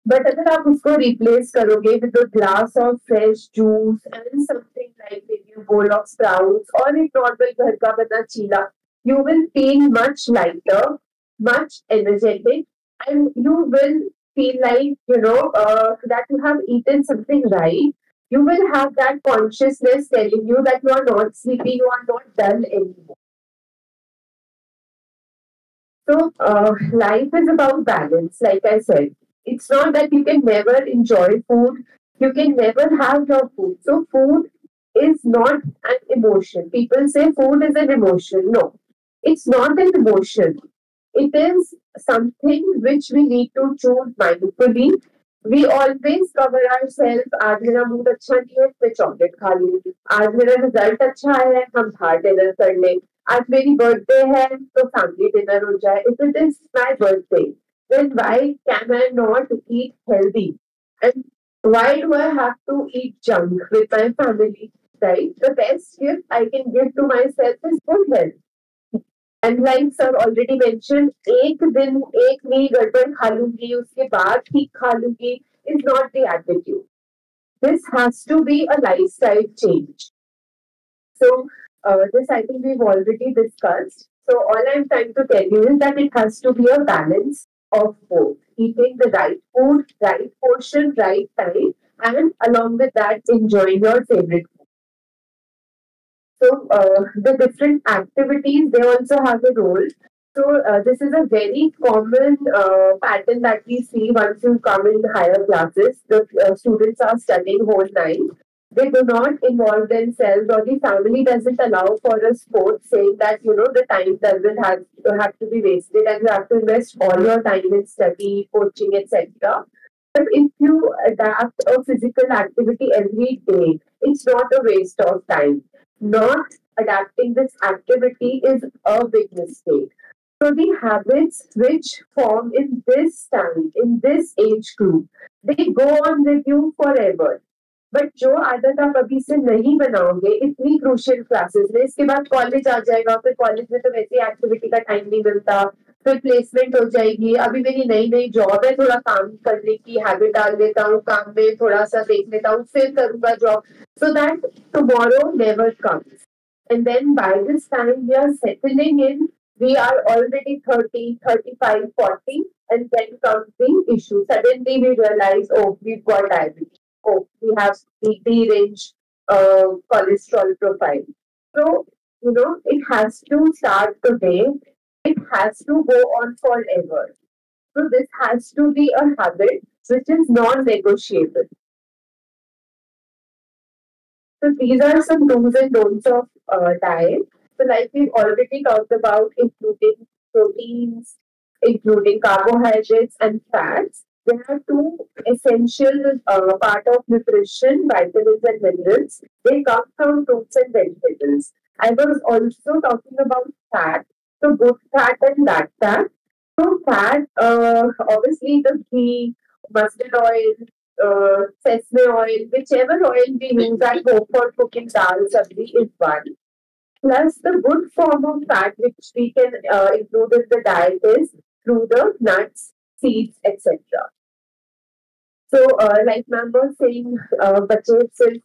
But अगर आप उसको रिप्लेस करोगे with a glass of fresh juice and something like maybe a bowl of sprouts और एक नॉर्मल घर का बना चीला, you will feel much lighter, much energetic, and you will feel like, that you have eaten something right. You will have that consciousness telling you that you are not sleepy, you are not dull anymore. So, life is about balance, like I said. It's not that you can never enjoy food, you can never have your food. So, food is not an emotion. People say food is an emotion. No, it's not an emotion. It is something which we need to choose mindfully. We always cover ourselves. आज मेरा mood अच्छा नहीं है मैं chocolate खा लूँ. आज मेरा रिजल्ट अच्छा आया है हम बाहर डिनर कर लें. आज मेरी बर्थडे है तो फैमिली डिनर हो जाए. If it is my birthday, then why can I not eat healthy? And why do I have to eat junk with my family? Right? The best gift I can give to myself is good health. And like sir already mention एक दिन एक मील गड़बड़ खा लूंगी उसके बाद ठीक खा लूंगी is not the attitude. This has to be a lifestyle change. So this I think we've already discussed. So all I'm trying to tell you is that it has to be a balance of both. Eating the right food, right portion, right time, and along with that, enjoying your favorite food. So the different activities, they also have a role. So this is a very common pattern that we see once you come in higher classes. The students are studying whole night. They do not involve themselves, or the family doesn't allow for a sport, saying that the time doesn't have to be wasted, and you have to invest all your time in study, coaching, etc. But if you adapt a physical activity every day, it's not a waste of time. Not adapting this activity is a big mistake. So the habits which form in this time, in this age group, they go on with you forever. But जो आदत आप अभी से नहीं बनाओगे इतनी crucial classes में, इसके बाद कॉलेज आ जाएगा, फिर कॉलेज में तो वैसे एक्टिविटी का टाइम नहीं मिलता, फिर प्लेसमेंट हो जाएगी. अभी मेरी नई नई जॉब है, थोड़ा काम करने की हैबिट डाल लेता हूँ, काम में थोड़ा सा देख लेता हूँ, फिर करूंगा job. So that tomorrow never comes. And then by this time we are settling in, we are already 30, 35, 40, and then comes the issue. Suddenly we realize, oh, we've got diabetes. Oh, we have deranged cholesterol profile. So, it has to start today. It has to go on forever. So this has to be a habit which is non-negotiable. So these are some do's and don'ts of diet. So like we've already talked about, including proteins, including carbohydrates and fats. There are two essential part of nutrition, vitamins and minerals. They come from fruits and vegetables. I was also talking about fat. So good fat and bad fat. So fat, obviously the ghee, mustard oil, sesame oil, whichever oil we use at home for cooking dal sabzi is one. Plus, the good form of fat which we can include in the diet is through the nuts, seeds, etc. So, like ma'am was saying, बच्चे सिर्फ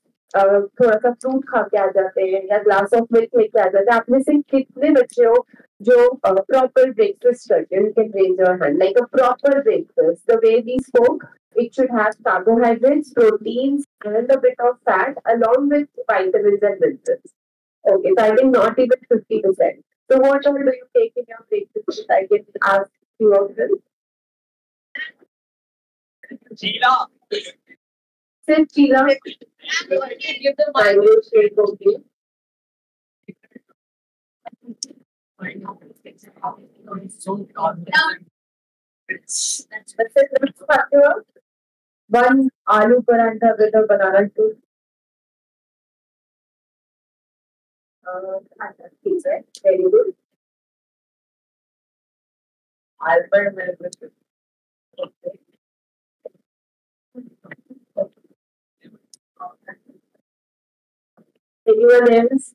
थोड़ा सा fruit खा के आ जाते हैं या glass of milk लेके आ जाते हैं. आप में से कितने बच्चे हो जो प्रॉपर ब्रेकफास्ट करते हैं? You can raise your hand. Like a proper breakfast, the way we spoke, it should have carbohydrates, proteins, and a bit of fat, along with vitamins and minerals. Okay, so I think not even 50%. So what all do you take in your breakfast? I can ask you of them. Sheila. Since Sheila, Give the mic. mango shake, okay. That's it. Let's start here. One aloo parantha with a banana toast. Very good. Albert Melvin. Okay. Anyone else?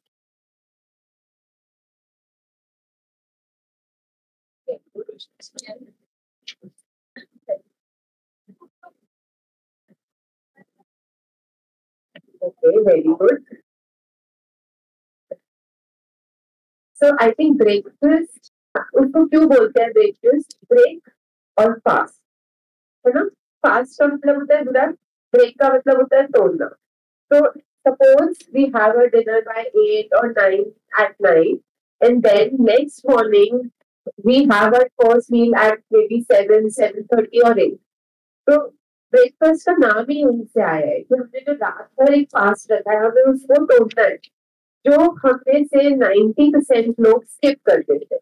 Okay, very good. So I think breakfast, उसको क्यों बोलते हैं breakfast? Break और fast, है ना? Fast का मतलब होता है बुरा, break का मतलब होता है तोड़ना. So suppose we have a dinner by 8 or 9 at night, and then next morning we have our first meal at maybe 7, 7:30 or 8. तो ब्रेकफास्ट का नाम ही उनसे आया है कि हमने जो रात भर एक फास्ट रखा है हमें उसको तोड़ना है, जो हमें से 90% लोग स्किप कर देते हैं,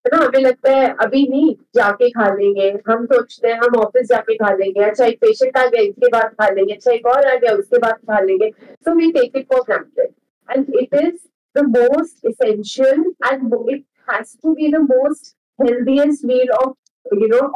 है ना? हमें लगता है अभी नहीं, जाके खा लेंगे. हम सोचते हैं हम ऑफिस जाके खा लेंगे, अच्छा एक पेशेंट आ गया इसके बाद खा लेंगे, अच्छा एक और आ गया उसके बाद खा लेंगे. So we take it for granted and it is the most essential and it has to be the most healthiest meal of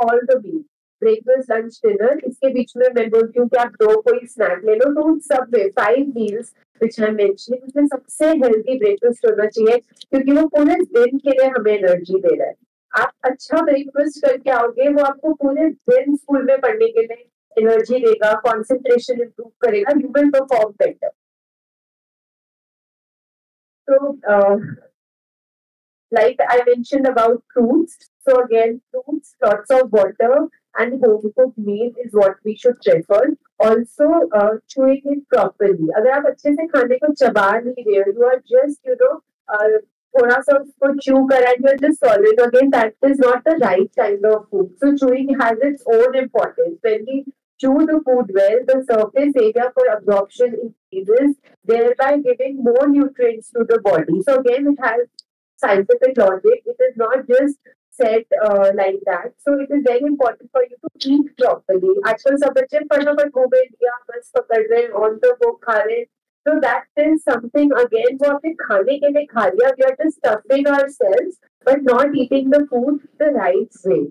all the meals. Breakfast lunch dinner इसके बीच में मैं बोलती हूँ कि आप दो कोई स्नैक ले लो, तो उन सब में 5 मील्स विच आई मेंशनिंग उसमें सबसे हेल्दी ब्रेकफास्ट होना चाहिए, क्योंकि वो पूरे दिन के लिए हमें एनर्जी दे रहा है. आप अच्छा ब्रेकफास्ट करके आओगे, वो आपको पूरे दिन स्कूल में पढ़ने के लिए एनर्जी देगा, कॉन्सेंट्रेशन इंप्रूव करेगा, यू विल परफॉर्म बेटर. तो like I mentioned about fruits, so again fruits, lots of water and home cooked meal is what we should prefer. Also chewing it properly. अगर आप अच्छे से खाने को चबा नहीं रहे हो, you are just थोड़ा सा उसको chew करा and you are just swallowing, again that is not the right kind of food. So chewing has its own importance. When we chew the food well, the surface area for absorption increases, thereby giving more nutrients to the body. So again it has scientific logic. It is not just said like that. So it is very important for you to eat properly. आजकल सब बच्चे फटाफट mobile लिया, बस पकड़ रहे हैं, on the go खा रहे हैं. So that is something again वो आपने खाने के लिए खा लिया. We are just stuffing ourselves, but not eating the food the right way.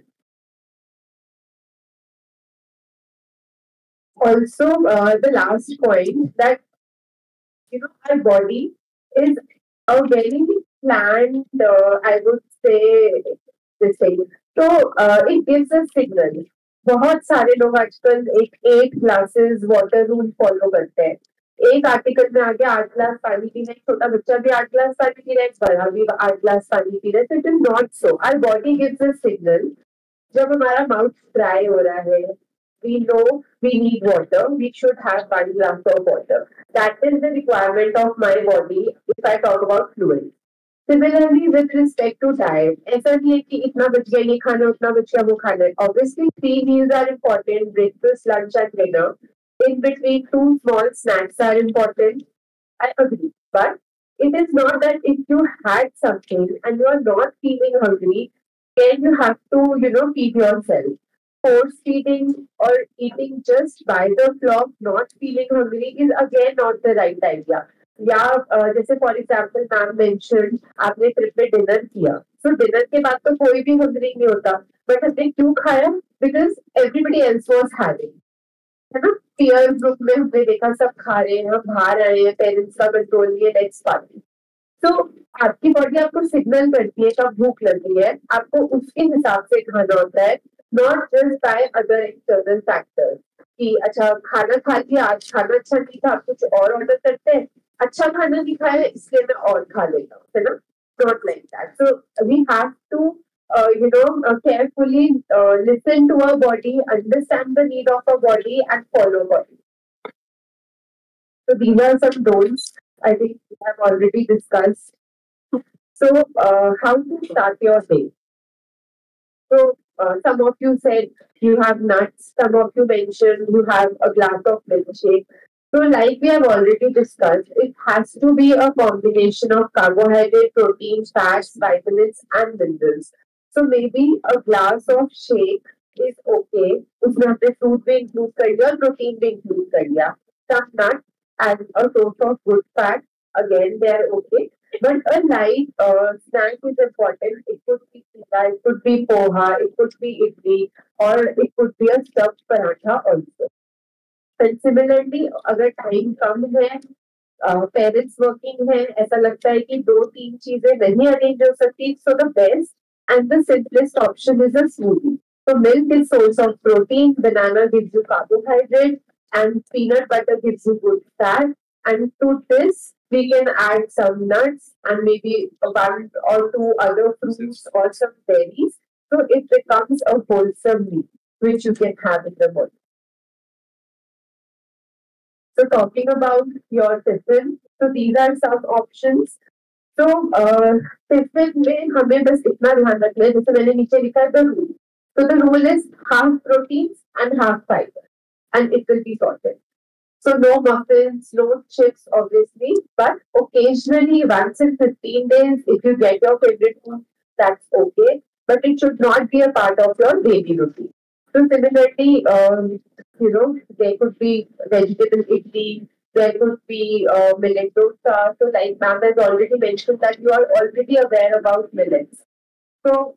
Also, the last point that our body is a very planned, I would say, this thing. So it gives a signal. बहुत सारे लोग आजकल एक 8 glasses water rule follow करते हैं. एक article में आ गया 8 ग्लास पानी पीना है, छोटा बच्चा भी 8 ग्लास पानी पी रहा है, बड़ा भी 8 ग्लास पानी पी रहा है. So it is not so. Our body gives a signal. जब हमारा माउथ ड्राई हो रहा है, we know we need water, we should have 1 glass of water. That is the requirement of my body if I talk about fluids. Similarly, with respect to diet, ऐसा नहीं है कि इतना बच गया ये खाना, उतना बच गया वो खाना. Obviously, 3 meals are important: breakfast, lunch, and dinner. In between, 2 small snacks are important. I agree, but it is not that if you had something and you are not feeling hungry, then you have to, feed yourself. Force feeding or eating just by the clock, not feeling hungry, is again not the right idea. या जैसे for example ma'am mention आपने trip में dinner किया, तो dinner के बाद तो कोई भी हंग्री नहीं होता, बट हमने क्यों खाया? Because everybody else was having, है ना? पीयर ग्रुप में हमने देखा सब खा रहे हैं, हम बाहर आए हैं, पेरेंट्स का कंट्रोल नहीं है, नेक्स्ट पार्टी. तो आपकी बॉडी आपको सिग्नल करती है कब भूख लगी है, आपको उसके हिसाब से खाना होता है, not just by other external factors कि अच्छा खाना खा लिया, आज खाना अच्छा नहीं था, आप कुछ और ऑर्डर करते हैं, अच्छा खाना नहीं खाया इसलिए मैं और खा लेता हूँ, है ना? Not like that. So we have to carefully listen to our body, understand the need of our body, and follow body. So these are some don'ts I think we have already discussed. So how to start your day? So some of you said you have nuts, some of you mentioned you have a glass of milkshake. So like we have already discussed, it has to be a combination of carbohydrate, protein, fats, vitamins, and minerals. So maybe a glass of shake is okay. उसमें हमने fruit भी include कर दिया और protein भी include कर दिया. Some nuts and a source of good fat, again they are okay. But a light snack is important. It could be pita, it could be poha, it could be idli, or it could be a stuffed paratha also. And similarly, अगर time कम है, parents working है, ऐसा लगता है कि 2-3 चीजें नहीं arrange हो सकती, so the best and the simplest option is a smoothie. So milk is source of protein, banana gives you carbohydrate, and peanut butter gives you good fat, And to this, we can add some nuts and maybe one or two other fruits or some berries. So it becomes a wholesome meal which you can have in the morning. So talking about your tiffin, so these are some options. तो tiffin में हमें बस इतना ध्यान रखना है जैसे मैंने नीचे लिखा है द रूल तो the rule is half proteins and half fibre and it will be sorted so no muffins no chips obviously but occasionally once in 15 days if you get your favorite food that's okay but it should not be a part of your daily routine so similarly there could be vegetable idli there could be millet dosa. So, like ma'am has already mentioned that you are already aware about millets. So,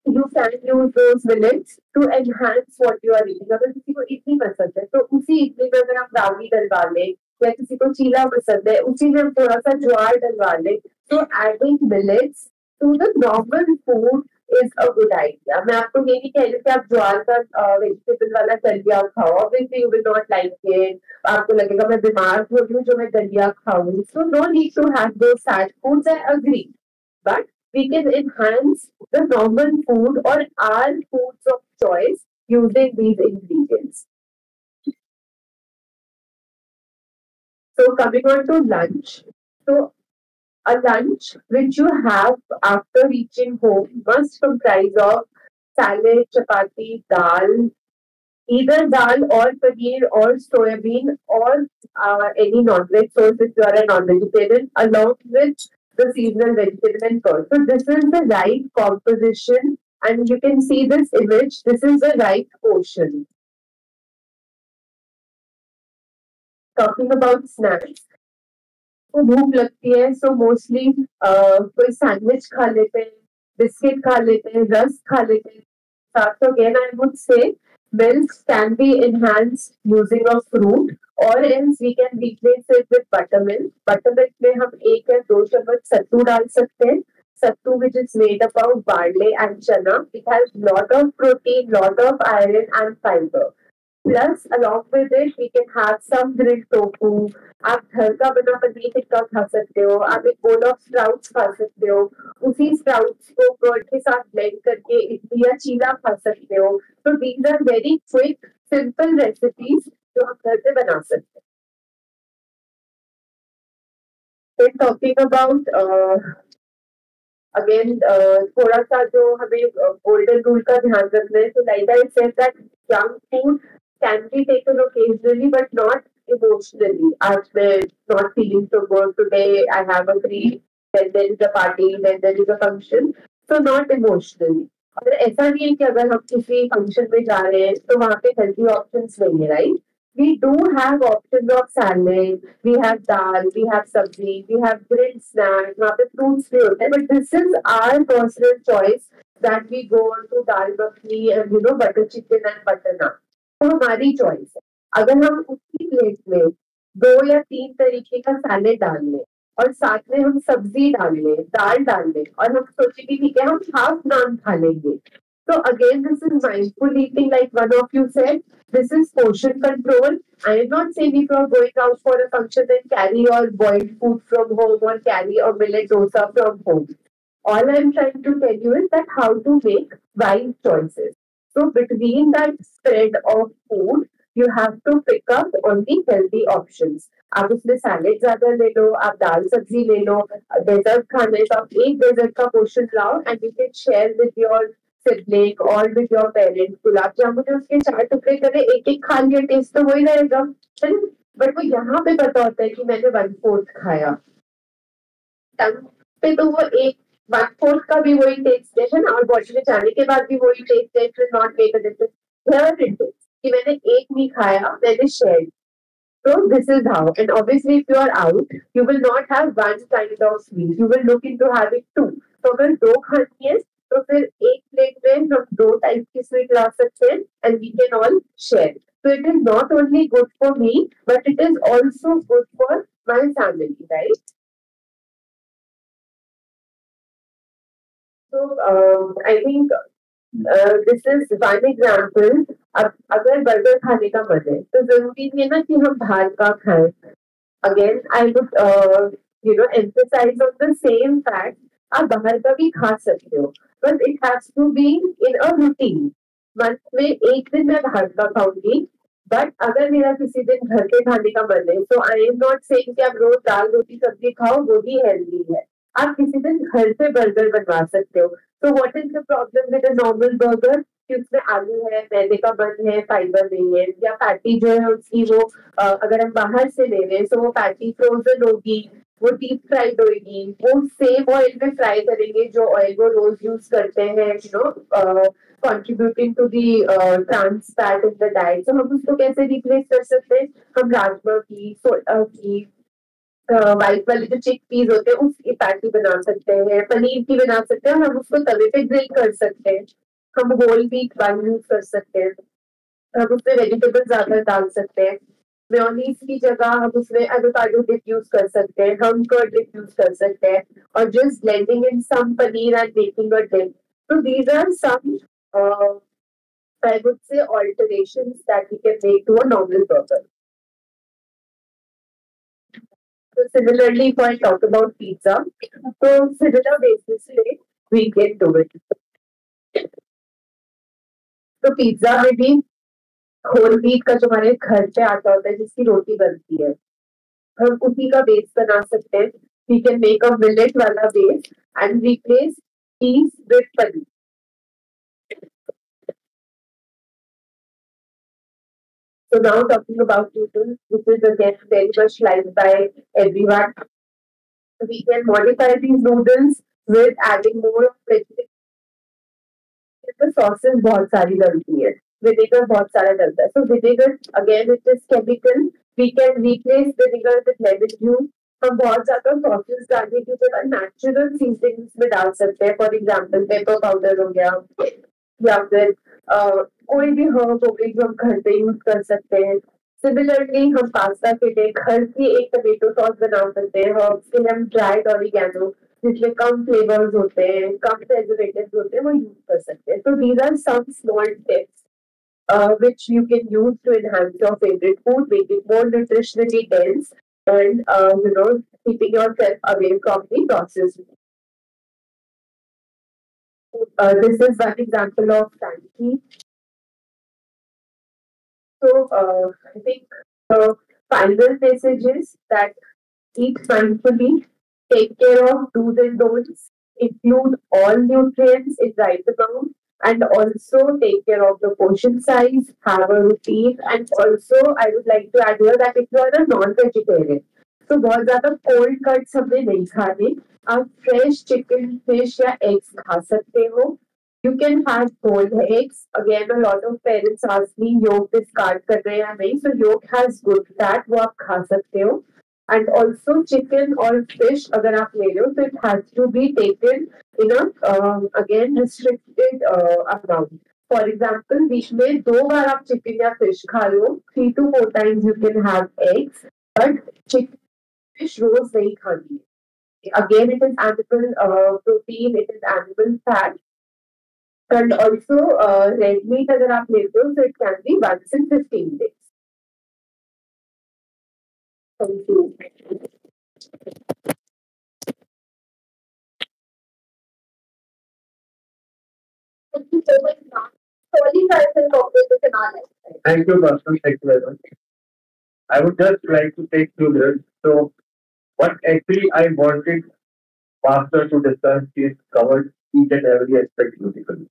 you can use those millets to enhance what you are eating. अगर किसी को इडली पसंद है, तो उसी इडली में अगर हम रागी डलवा लें, या किसी को चीला पसंद है, उसी में हम थोड़ा सा ज्वार डलवा लें. So, adding millets to the normal food is a good idea. मैं आपको ये नहीं कह रही कि आप ज्वार का वेजिटेबल वाला दलिया खाओ. Obviously, you will not like it. आपको लगेगा मैं बीमार हो रही हूँ जो मैं दलिया खाऊं. So no need to have those sad foods. I agree, but we can enhance the normal food or our foods of choice using these ingredients. So coming on to lunch. So a lunch which you have after reaching home must comprise of salad, chapati, dal, either dal or paneer or soybean or any non-veg source if you are a non-vegetarian, along with the seasonal vegetable and curd. So this is the right composition, and you can see this image. This is the right portion. Talking about snacks. को भूख लगती है so mostly कोई sandwich खा लेते हैं biscuit खा लेते हैं रस्क खा लेते हैं साथ again I would say milk can be enhanced using a fruit or else we can replace it with buttermilk. Buttermilk में हम 1 या 2 चम्मच सत्तू डाल सकते हैं. Sattu which is made up of barley and chana. It has lot of protein, lot of iron and fiber. Plus, along with it, we can have some grilled tofu. आप घर का बना पनीर टिक्का खा सकते हो. आप एक bowl of sprouts खा सकते हो. उसी sprouts को कर्ड के साथ blend करके इडली या चीला खा सकते हो. So these are very quick, simple recipes जो आप घर पे बना सकते हैं. Then talking about again थोड़ा सा जो हमें golden rule का ध्यान रखना है. So like I said that junk food can be taken occasionally but not emotionally. As we're not feeling so good today, I have a treat, then there is a party, then there is a function. So not emotionally. और ऐसा नहीं है कि अगर हम किसी function में जा रहे हैं तो वहाँ पे हेल्थी ऑप्शंस नहीं है, right? We do have options of salad, we have dal, we have sabzi, we have grilled snacks, वहाँ पे fruits भी होते हैं, but this is our personal choice that we go on to dal makhani and butter chicken and butter naan. तो हमारी choice है. अगर हम उसी प्लेट में 2 या 3 तरीके का सैलेड डाल लें और साथ में हम सब्जी डाल लें, दाल डाल लें और हम सोचे कि ठीक है हम हाफ नान खा लेंगे. So again, this is mindful eating, like one of you said. This is portion control. I am not saying if you are going out for a function then carry your boiled food from home or carry a millet dosa from home. All I am trying to tell you is that how to make wise choices. So between that spread of food, you have to pick up on the healthy options. आप उसमें salad ज्यादा ले लो, आप दाल सब्जी ले लो, desert खाने तो आप एक डेजर्ट का पोर्शन लाओ and you can share with your sibling और with your parent. Gulab jamun ने उसके 4 टुकड़े करे, एक खा लिया, टेस्ट तो वही रहेगा, बट वो यहाँ पे पता होता है कि मैंने 1/4 खाया. टंग पे तो वो 1/4 का भी वही टेस्ट है ना, और बॉडी में जाने के बाद भी वही टेस्ट है. It will not make a difference. Here it is कि मैंने एक नहीं खाया, मैंने share. So this is how. And obviously, if you are out, you will not have one kind of meal. You will look into having 2. तो अगर 2 खानी है तो फिर एक प्लेट में हम 2 टाइप की स्वीट ला सकते हैं and we can all share. So it is not only good for me, but it is also good for my family, right? So I think this is one example. अब अगर burger खाने का मन है तो जरूरी नहीं है ना कि हम बाहर का खाएं. Again, I would emphasize on the same fact. आप बाहर का भी खा सकते हो, but it has to be in a routine. Month में एक दिन मैं बाहर का खाऊंगी, बट अगर मेरा किसी दिन घर के खाने का मन है, तो आई एम नॉट सेइंग कि आप रोज दाल रोटी सब्जी खाओ, वो भी हेल्दी है. आप किसी दिन घर पे बर्गर बनवा सकते हो. तो what is the problem with a normal burger? कि उसमें आलू है, मैदे का बन है, फाइबर नहीं है, या पैटी जो है उसकी वो अगर हम बाहर से ले रहे हैं तो वो पैटी फ्रोजन होगी, वो डीप फ्राइड होगी, वो सेम ऑयल में फ्राई करेंगे जो ऑयल वो रोज यूज करते हैं, contributing to the trans fat in the diet. So हम उसको कैसे रिप्लेस कर सकते हैं? हम राजमा की, सोया की, व्हाइट वाले जो चिक पीस होते हैं उसकी पैटी बना सकते हैं, पनीर की बना सकते हैं, और हम उसको तवे पे ग्रिल कर सकते हैं. हम होल व्हीट वाल यूज कर सकते हैं, हम उसमें वेजिटेबल ज्यादा डाल सकते हैं. मेयोनीज की जगह हम उसमें एवोकाडो डिप यूज कर सकते हैं, हम कर्ड डिप यूज कर सकते हैं, और just blending in some paneer and making a dip. So these are some, I would say, alterations that we can make to a normal burger. So similarly, if I talk about pizza, so similar basis way we can do it. तो pizza में भी whole wheat का जो हमारे घर पे आटा होता है जिसकी रोटी बनती है, हम उसी का बेस बना सकते हैं. We can make a millet वाला base and replace cheese with paneer. So now talking about noodles, which is again very much liked by everyone. We can modify these noodles with adding more of vegetables. The sauces बहुत सारी डलती है, vinegar बहुत सारा डलता है. So vinegar again it is chemical. We can replace vinegar with lemon juice. हम बहुत ज्यादा सॉसेस डालने की जगह नेचुरल सीजनिंग्स में डाल सकते हैं. फॉर एग्जाम्पल पेपर पाउडर हो गया, या फिर कोई भी हर्ब हो गई जो हम घर पे यूज कर सकते हैं. सिमिलरली हम पास्ता के लिए घर की एक टमेटो सॉस बना सकते हैं. हर्ब्स के लिए हम ड्राइड ऑरिगेनो जिसमें कम फ्लेवर्स होते हैं, कम प्रिजर्वेटिव्स होते हैं, वो यूज कर सकते हैं. तो these are some small tips which you can use to enhance your favorite food, make it more nutritionally dense, and keeping yourself away from the processed. This is one example of Sanki. So I think the final message is that eat mindfully, take care of do's and don'ts, include all nutrients in right amount, and also take care of the portion size, have a routine, and also I would like to add here that if you are a non-vegetarian, तो बहुत ज्यादा cold cuts हमें नहीं खाने. आप fresh chicken, fish या eggs खा सकते हो. You can have whole eggs. Again, a lot of parents ask me, yolk discard कर रहे हैं या नहीं? So yolk has good fat, वो आप खा सकते हो. And also chicken or fish अगर आप ले रहे हो, so it has to be taken in a again restricted amount. For example, week में 2 बार आप chicken या fish खा रहे हो, 3 to 4 times you can have eggs, but chicken fish रोज नहीं खानी. Again, it is animal protein, it is animal fat. And also, red meat अगर आप लेते हो, so it can be once in 15 days. Thank you. Thank you so much, ma'am. Sorry, I can cooperate with an ally. Thank you, Pastor. Thank you very much. I would just like to take 2 minutes. So, what actually I wanted Pastor to discuss is covered each and every aspect beautifully.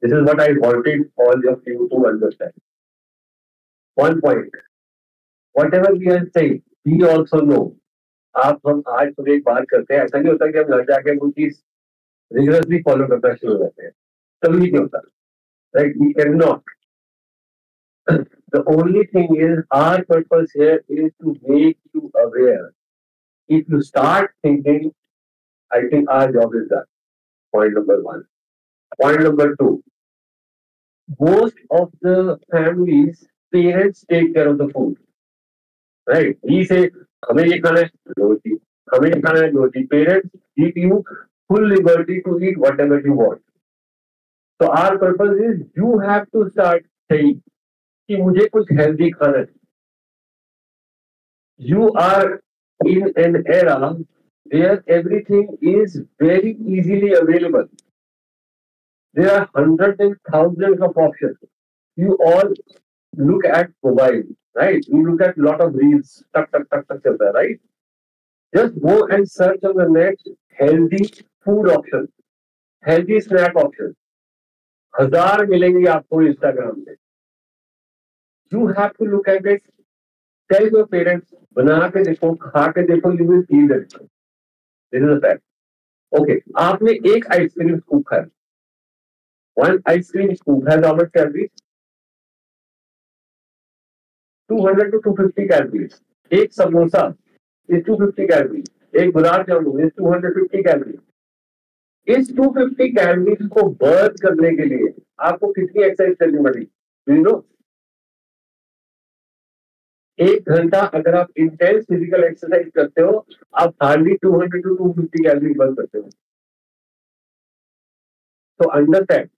This is what I wanted all of you to understand. One point, whatever we are saying, we also know. आप हम आज सुबह एक बात करते हैं, ऐसा नहीं होता कि हम घर जाके वो चीज रिगरसली फॉलो करना शुरू हो जाते हैं. कभी नहीं होता. Right? We cannot. The only thing is our purpose here is to make you aware. If you start thinking, I think our job is done. Point number 1. Point number 2. Most of the families, parents take care of the food. Right? We say, हमें ये खाना है, लो जी. हमें ये खाना है, लो जी. Parents give you full liberty to eat whatever you want. So our purpose is you have to start saying कि मुझे कुछ healthy खाना है. You are in an era where everything is very easily available. There are hundreds and thousands of options. You all look at mobile, right? You look at lot of reels, tuck, tuck, tuck, tuck, चलता है, right? Just go and search on the net healthy food options, healthy snack options. हजार मिलेंगे आपको Instagram पे. You have to look at it. Tell your parents, बना के देखो, खा के देखो, you will feel the difference. This is a fact. Okay, आपने एक आइसक्रीम स्कूप खाया. One ice cream scoop has how much calories? 200 to 250 calories. एक समोसा is 250 calories. एक गुलाब जामुन is 250 calories. इस 250 कैलोरीज को बर्न करने के लिए आपको कितनी एक्सरसाइज करनी पड़ेगी? यू नो, 1 घंटा अगर आप इंटेंस फिजिकल एक्सरसाइज करते हो, आप हार्डली 200 टू 250 कैलोरी बर्न करते हो. तो understand,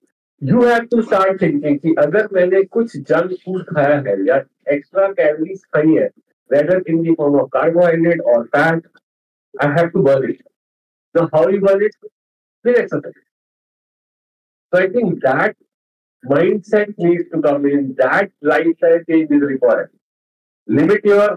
you have to start thinking कि अगर मैंने कुछ जंक फूड खाया है या एक्स्ट्रा कैलोरीज खाई है, whether in the form of carbohydrate और fat, I have to burn it. Now, how you burn it? With exercise. So I think that mindset needs to come in. That lifestyle change is required. Limit your,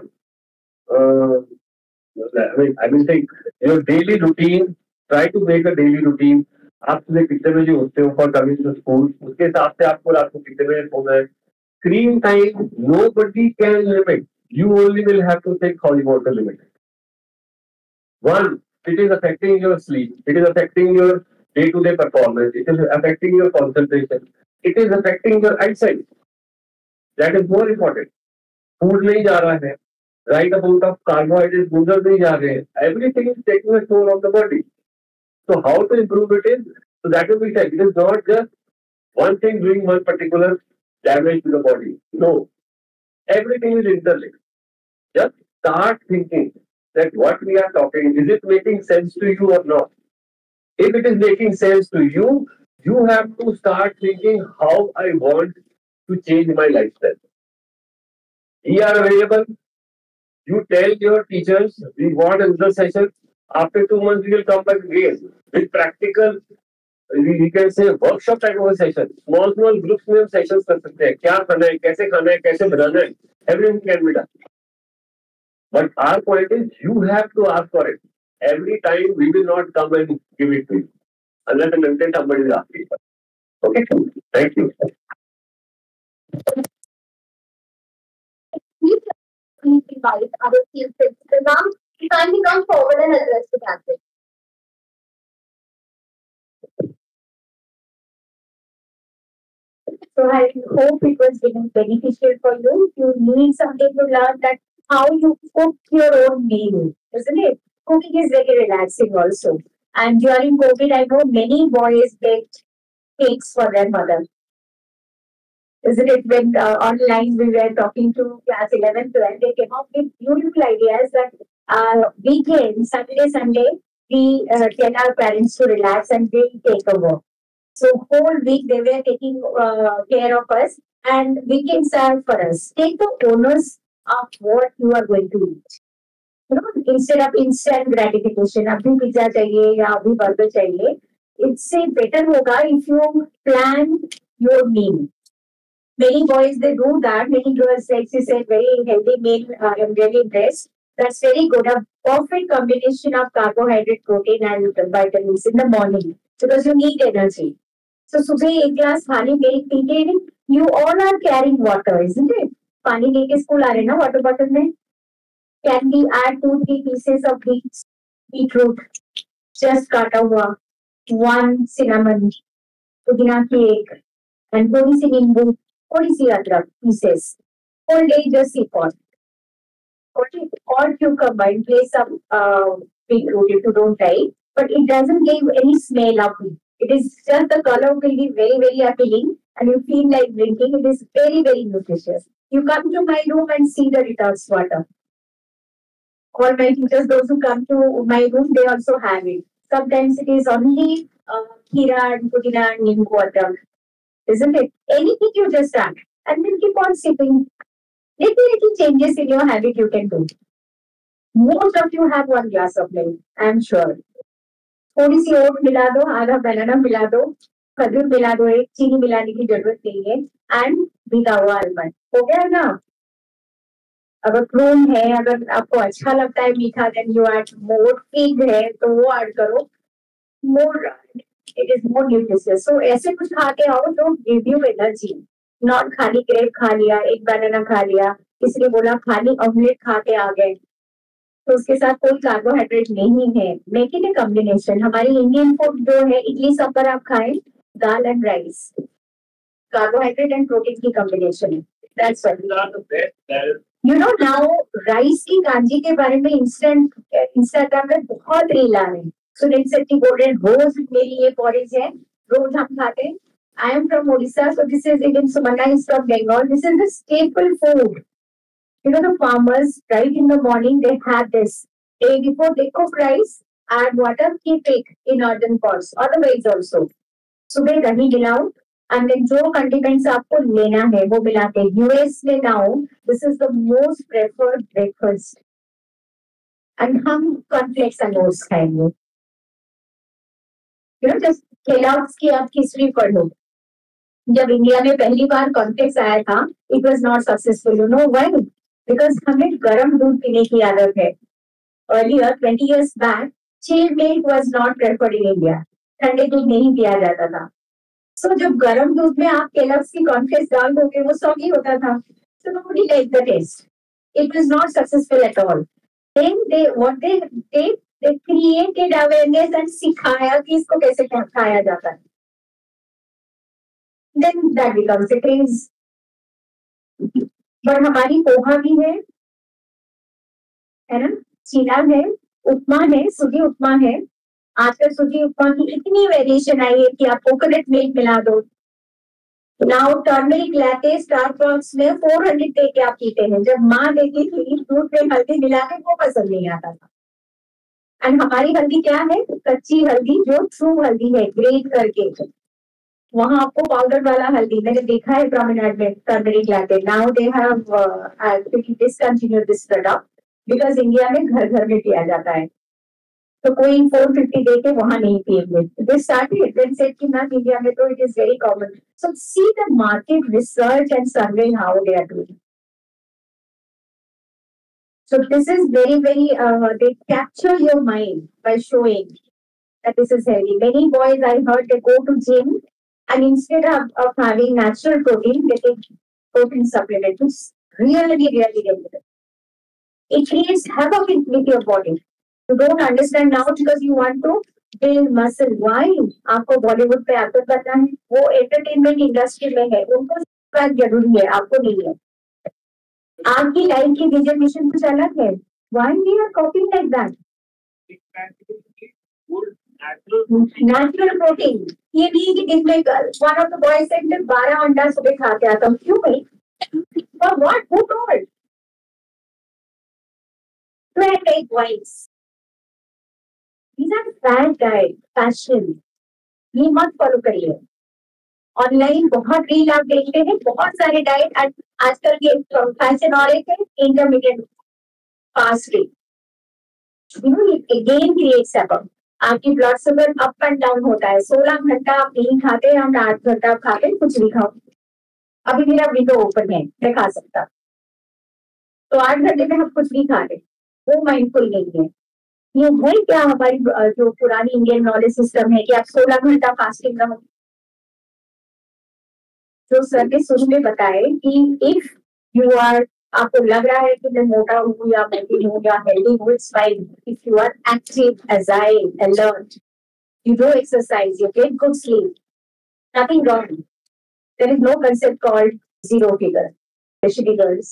I mean, think your daily routine. Try to make a daily routine. आप सुबह कितने बजे उठते हो for coming to school, उसके हिसाब से आपको रात को कितने बजे सोना है. Screen time nobody can limit. You only will have to think how you want to limit it. One, it is affecting your sleep. It is affecting your day-to-day performance. It is affecting your concentration. It is affecting your eyesight. That is more important. Food नहीं जा रहा है. Right amount of carbohydrates, minerals नहीं जा रहे हैं. Everything is taking a toll on the body. So how to improve it is, so that will be said. It is not just one thing doing one particular damage to the body. No. Everything is interlinked. Just start thinking that what we are talking, is it making sense to you or not? If it is making sense to you, you have to start thinking how I want to change my lifestyle. We are available. You tell your teachers, we want another session. After 2 months, we will come back again with practical, we can say workshop type of a session. Small groups में हम sessions कर सकते हैं. क्या खाना है, कैसे खाना है, कैसे बनाना है. Everything can be done. But our point is, you have to ask for it. Every time we will not come and give it to you. Unless and until somebody is asking for it. Okay? Thank you. Please invite our chief principal ma'am to kindly come forward and address the gathering. So I hope it was beneficial for you. You need something to learn that how you cook your own meal, isn't it? Cooking is very relaxing also. And during COVID, I know many boys baked cakes for their mother. Isn't it? When online we were talking to class 11, 12, they came up with beautiful ideas that weekend, Saturday, Sunday, we tell our parents to relax and we take a walk. So whole week they were taking care of us, and weekends are for us. Take the onus of what you are going to eat. You know, instead of instant gratification, abhi pizza chahiye ya abhi burger chahiye, it's better hoga if you plan your meal. Many boys they do that. Many girls, like she said, very healthy meal. I'm really impressed. That's very good. A perfect combination of carbohydrate, protein, and vitamins in the morning because you need energy. So सुबह एक glass खाली milk P के you all are carrying water, isn't it? पानी लेके school आ रहे ना water bottle में. Can we add 2-3 pieces of beetroot, just काटा हुआ, 1 cinnamon, पुदीना की एक, and थोड़ी सी नींबू, थोड़ी सी अदरक pieces. Whole day just sip on. Or cucumber in place of beetroot if you don't like, but it doesn't give any smell of it. It is just the color will be very, very appealing and you feel like drinking. It is very, very nutritious. You come to my room and see the detox water. All my teachers, those who come to my room, they also have it. Sometimes it is only kira and pudina and neem water. Isn't it? Anything you just add and then keep on sipping. Little changes in your habit you can do. Most of you have one glass of milk, I am sure. थोड़ी सी ओट मिला दो, आधा बनाना मिला दो, खजूर मिला दो, एक चीनी मिलाने की जरूरत नहीं है, एंड भीगा हुआ आलमंड हो गया ना. अगर क्रूम है, अगर आपको अच्छा लगता है मीठा, then you add more. Fig है तो वो ऐड करो, more, it is more nutritious. So ऐसे कुछ खा के आओ तो गिव यू एनर्जी. नॉट खाली क्रेप खा लिया, एक बनाना खा लिया, किसी ने बोला खाली ऑमलेट खा के आ गए, तो उसके साथ कोई कार्बोहाइड्रेट नहीं है. Make it a combination. हमारी इंडियन फूड जो है, इडली सांभर आप खाएं, dal and rice, carbohydrate and protein की कॉम्बिनेशन है. That's what you know. Now rice की कांजी के बारे में इंस्टाग्राम में बहुत रील आ रहे हैं. सुनील शेट्टी बोल रहे हैं रोज मेरी ये पॉरेज है, रोज हम खाते हैं. I am from Odisha, so this is even Sumanna is from Bengal. This is the staple food. You know, the farmers, right in the morning, they have this. Day before they cook rice, add water, keep it in earthen pots. Otherwise also. सुबह दही मिलाओ, and then जो condiments आपको लेना है वो मिलाते. US में now, this is the most preferred breakfast. And हम cornflakes and oats खाएंगे. You know, just Kellogg's की आप हिस्ट्री पढ़ लो. जब इंडिया में पहली बार कॉन्फ्लेक्स आया था, it was not successful. You know why? Because हमें गर्म दूध पीने की आदत है. Earlier 20 years back chilled milk was not preferred in India. ठंडे दूध नहीं पिया जाता था. सो जब गर्म दूध में आप केलॉग्स की कॉन्फ्लेक्स डाल दोगे, वो सॉगी होता था. So nobody like the taste. It was not successful at all. Then they created awareness and सिखाया कि इसको कैसे खाया जाता है. Then that becomes a craze. But हमारी पोहा भी है ना, चीला है, उपमा है, सूजी उपमा है. आजकल सूजी उपमा की इतनी वेरिएशन आई है कि आप कोकोनट मिल्क मिला दो. नाउ टर्मरिक लैटे स्टारबक्स में 400 दे के आप पीते हैं. जब माँ देती थी दूध में हल्दी मिला के, वो पसंद नहीं आता था. एंड हमारी हल्दी क्या है? कच्ची हल्दी, जो ट्रू हल्दी है, ग्रेट करके. वहां आपको पाउडर वाला हल्दी मैंने देखा है प्रॉमिनेंट में, turmeric latte. Now they have actually discontinued this product because India में घर घर में पिया जाता है. तो कोई 450 दे के वहां नहीं पिएंगे. दे स्टार्टेड देन सेड कि मैम इंडिया में तो it is very common. So see the market research and survey how they are doing. So this is very, very, they capture your mind by showing that this is healthy. Many boys I heard they go to gym and instead of having natural protein, they take protein supplement. It's really, really dangerous. It creates havoc with your body. You don't understand now because you want to build muscle. Why? आपको बॉलीवुड पे actor करना है, वो entertainment industry में है, उनको जरूरी है, आपको नहीं है. आपकी लाइफ की विजन मिशन कुछ अलग है. Why we are copying like that? Natural protein. ये नहीं कि दिन में one of the boys said 12 अंडा सुबह खा के आता हूँ. क्यों भाई? For what? Who told? 12 egg whites. These are fad diet, fashion. ये मत फॉलो करिए. ऑनलाइन बहुत रील आप देखते हैं, बहुत सारे डाइट. आजकल के फैशन और एक है intermediate fasting. Gain creates happen. आपकी blood sugar up and down होता है. 16 घंटा आप नहीं खाते, हम 8 घंटा आप खाते हैं, कुछ भी खाओ. अभी मेरा विंडो ओपन है, मैं खा सकता. तो 8 घंटे में हम कुछ भी खा रहे, वो माइंडफुल नहीं है. ये है क्या हमारी जो पुरानी इंडियन नॉलेज सिस्टम है कि आप 16 घंटा फास्टिंग रहो. जो सर ने शुरू में बताए कि इफ यू आर, आपको लग रहा है कि मैं मोटा हूँ या मोटी हूँ या हेल्दी हूँ, it's fine. If you are active, agile, alert, you do exercise, you get good sleep, nothing wrong. There is no concept called zero figure, especially girls.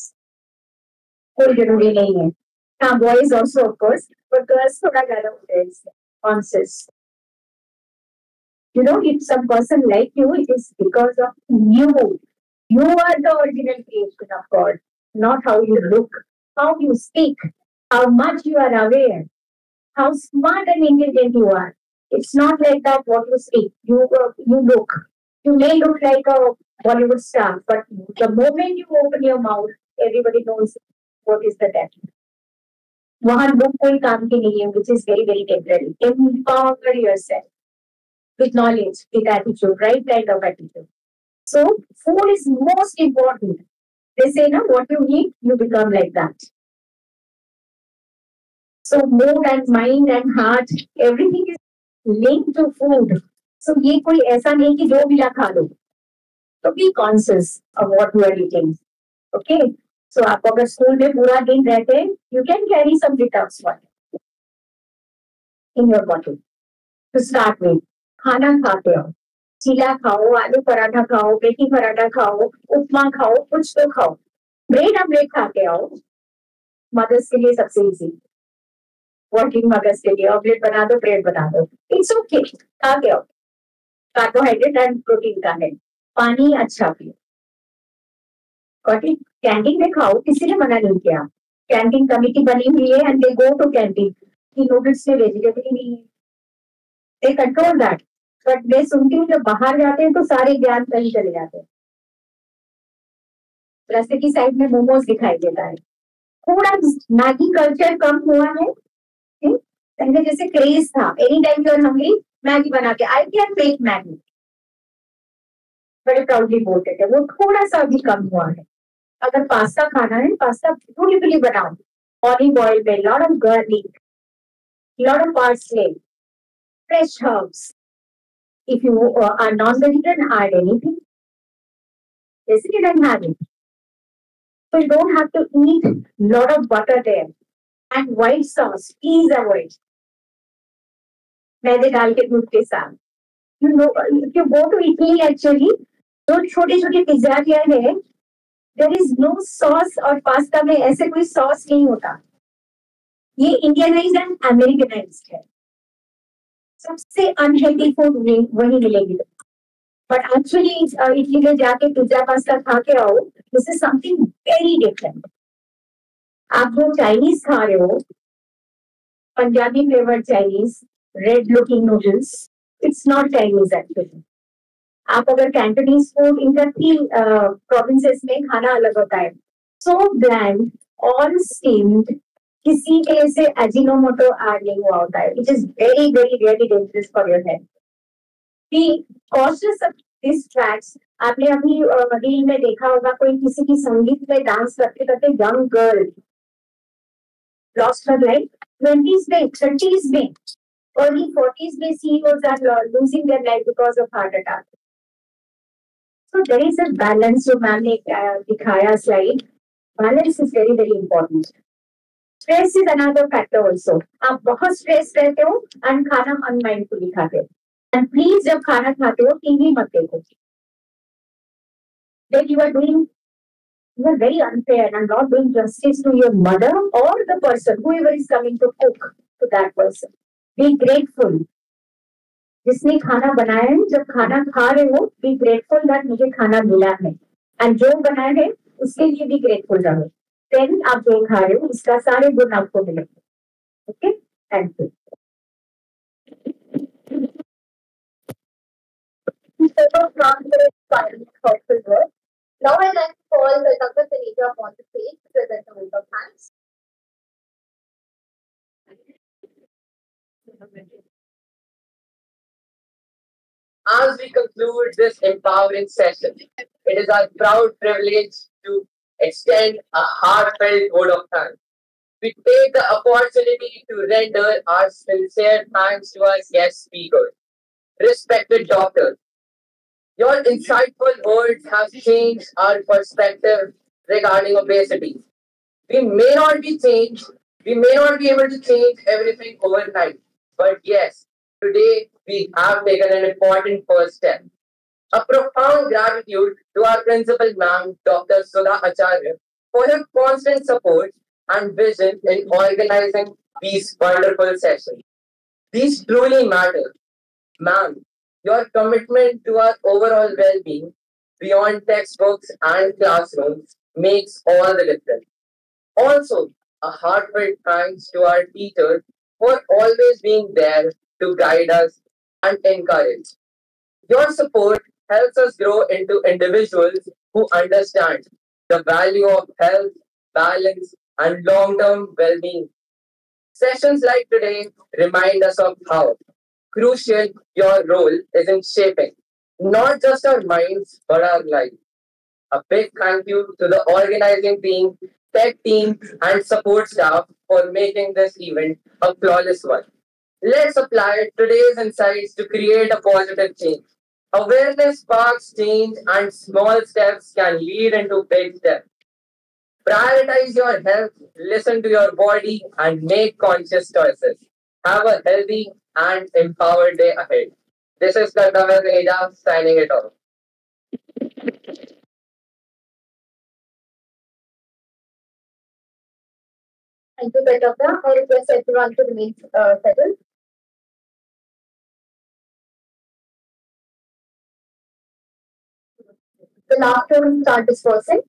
कोई जरूरी नहीं है. हाँ, boys also of course, but girls थोड़ा ज्यादा होते हैं conscious. You know, if some person like you, it is because of you. You are the original creation of God, not how you look, how you speak, how much you are aware, how smart and intelligent you are. It's not like that what you speak. You look. You may look like a Bollywood star, but the moment you open your mouth, everybody knows what is the depth. वहां लोग कोई काम के नहीं है, which is very very temporary. Empower yourself with knowledge, with attitude, right kind of attitude. So food is most important. They say, na, what you eat, you become like that. So mood and mind and heart, everything is linked to food. So ये कोई ऐसा नहीं कि जो मिला खा लो. So be conscious of what you are eating. Okay. So आप अगर स्कूल में पूरा दिन रहते हैं, you can carry some detox water in your bottle. To start with, खाना खाते हो, चीला खाओ, आलू पराठा खाओ, बेटी पराठा खाओ, उपमा खाओ, कुछ तो खाओ. ब्रेड ऑमलेट खाते आओ. मदर्स के लिए सबसे इजी. वर्किंग मदर्स के लिए ऑमलेट बना दो, ब्रेड बना दो. इट्स ओके, खा के आओ. कार्बोहाइड्रेट एंड प्रोटीन का है. पानी अच्छा पियो. कैंटीन में खाओ, किसी ने मना नहीं किया. कैंटीन कमिटी बनी हुई है and they go to canteen कि नूडल्स में वेजिटेबल ही नहीं है. They control that. बट मैं सुनती हूँ जब बाहर जाते हैं तो सारे ज्ञान कहीं चले जाते हैं. रास्ते की साइड में मोमोज दिखाई देता है. थोड़ा मैगी कल्चर कम हुआ है. पहले जैसे क्रेज था, any time you are hungry, Maggi बना के आई कैन मेक मैगी, बड़े प्राउडली बोलते थे. वो थोड़ा सा भी कम हुआ है. अगर पास्ता खाना है, पास्ता ब्यूटीफुली बनाओ. ऑलिव ऑयल में lot of garlic, lot of parsley, fresh herbs. If you are non-vegetarian, add anything. Basically, don't have it. So you don't have to eat lot of butter there. And white sauce, please avoid. मैदे डाल के दूध के साथ. You know, if you go to Italy actually, जो छोटे छोटे pizza क्या है, there is no sauce और पास्ता में ऐसे कोई सॉस नहीं होता. ये इंडियनाइज्ड एंड अमेरिकनाइज्ड है. सबसे अनहेल्दी फूड वही मिलेगी. बट एक्चुअली इटली में जाके पिज्जा पास्ता खा के आओ, this is something very different. आप जो चाइनीज खा रहे हो, Punjabi flavoured Chinese, red looking noodles, it's not Chinese actually. आप अगर कैंटनीज फूड, इनका 3 प्रोविंसेस में खाना अलग होता है. सो ब्लैंड, ऑल स्टीम्ड, किसी के से एजिनोमोटो ऐड नहीं हुआ होता है. It is very very very dangerous for your health. Be cautious of this facts. आपने अभी रील में देखा होगा, कोई किसी की संगीत में डांस करते करते young girl lost her life. 20s में, 30s में, अर्ली 40s में CEOs are losing their life because of heart attack. So there is a balance. जो मैम ने दिखाया slide, balance is very very important. Stress is another factor also. आप बहुत stress रहते हो एंड खाना अनमाइंडफुली खाते हो. एंड प्लीज जब खाना खाते हो टीवी मत देखो. Then you are doing, you are very unfair and not doing justice to your mother or the person, whoever is coming to cook to that person. Be grateful. जिसने खाना बनाया है, जब खाना खा रहे हो, be grateful that मुझे खाना मिला है. एंड जो बनाया है उसके लिए भी ग्रेटफुल रहो. देन आप जो खा रहे हो उसका सारे गुण आपको मिलेंगे. Okay, thank you. Now I'd like to call Dr. Taneja upon the stage to present the vote of thanks. As we conclude this empowering session, it is our proud privilege to extend a heartfelt vote of thanks. We take the opportunity to render our sincere thanks to our guest speakers. Respected doctors, your insightful words have changed our perspective regarding obesity. We may not be able to change everything overnight, but yes, today we have taken an important first step. A profound gratitude to our principal ma'am, Dr. Sudha Acharya, for her constant support and vision in organizing these wonderful sessions. These truly matter. Ma'am, your commitment to our overall well-being beyond textbooks and classrooms makes all the difference. Also, a heartfelt thanks to our teachers for always being there to guide us and encourage. Your support helps us grow into individuals who understand the value of health, balance, and long-term well-being. Sessions like today remind us of how crucial your role is in shaping not just our minds but our lives. A big thank you to the organizing team, tech team, and support staff for making this event a flawless one. Let's apply today's insights to create a positive change. Awareness sparks change, and small steps can lead into big steps. Prioritize your health, listen to your body, and make conscious choices. Have a healthy and empowered day ahead. This is Kartavya Ganeja signing it off. Thank you, Pratapya. I request everyone to remain settled. The laughter will start dispersing.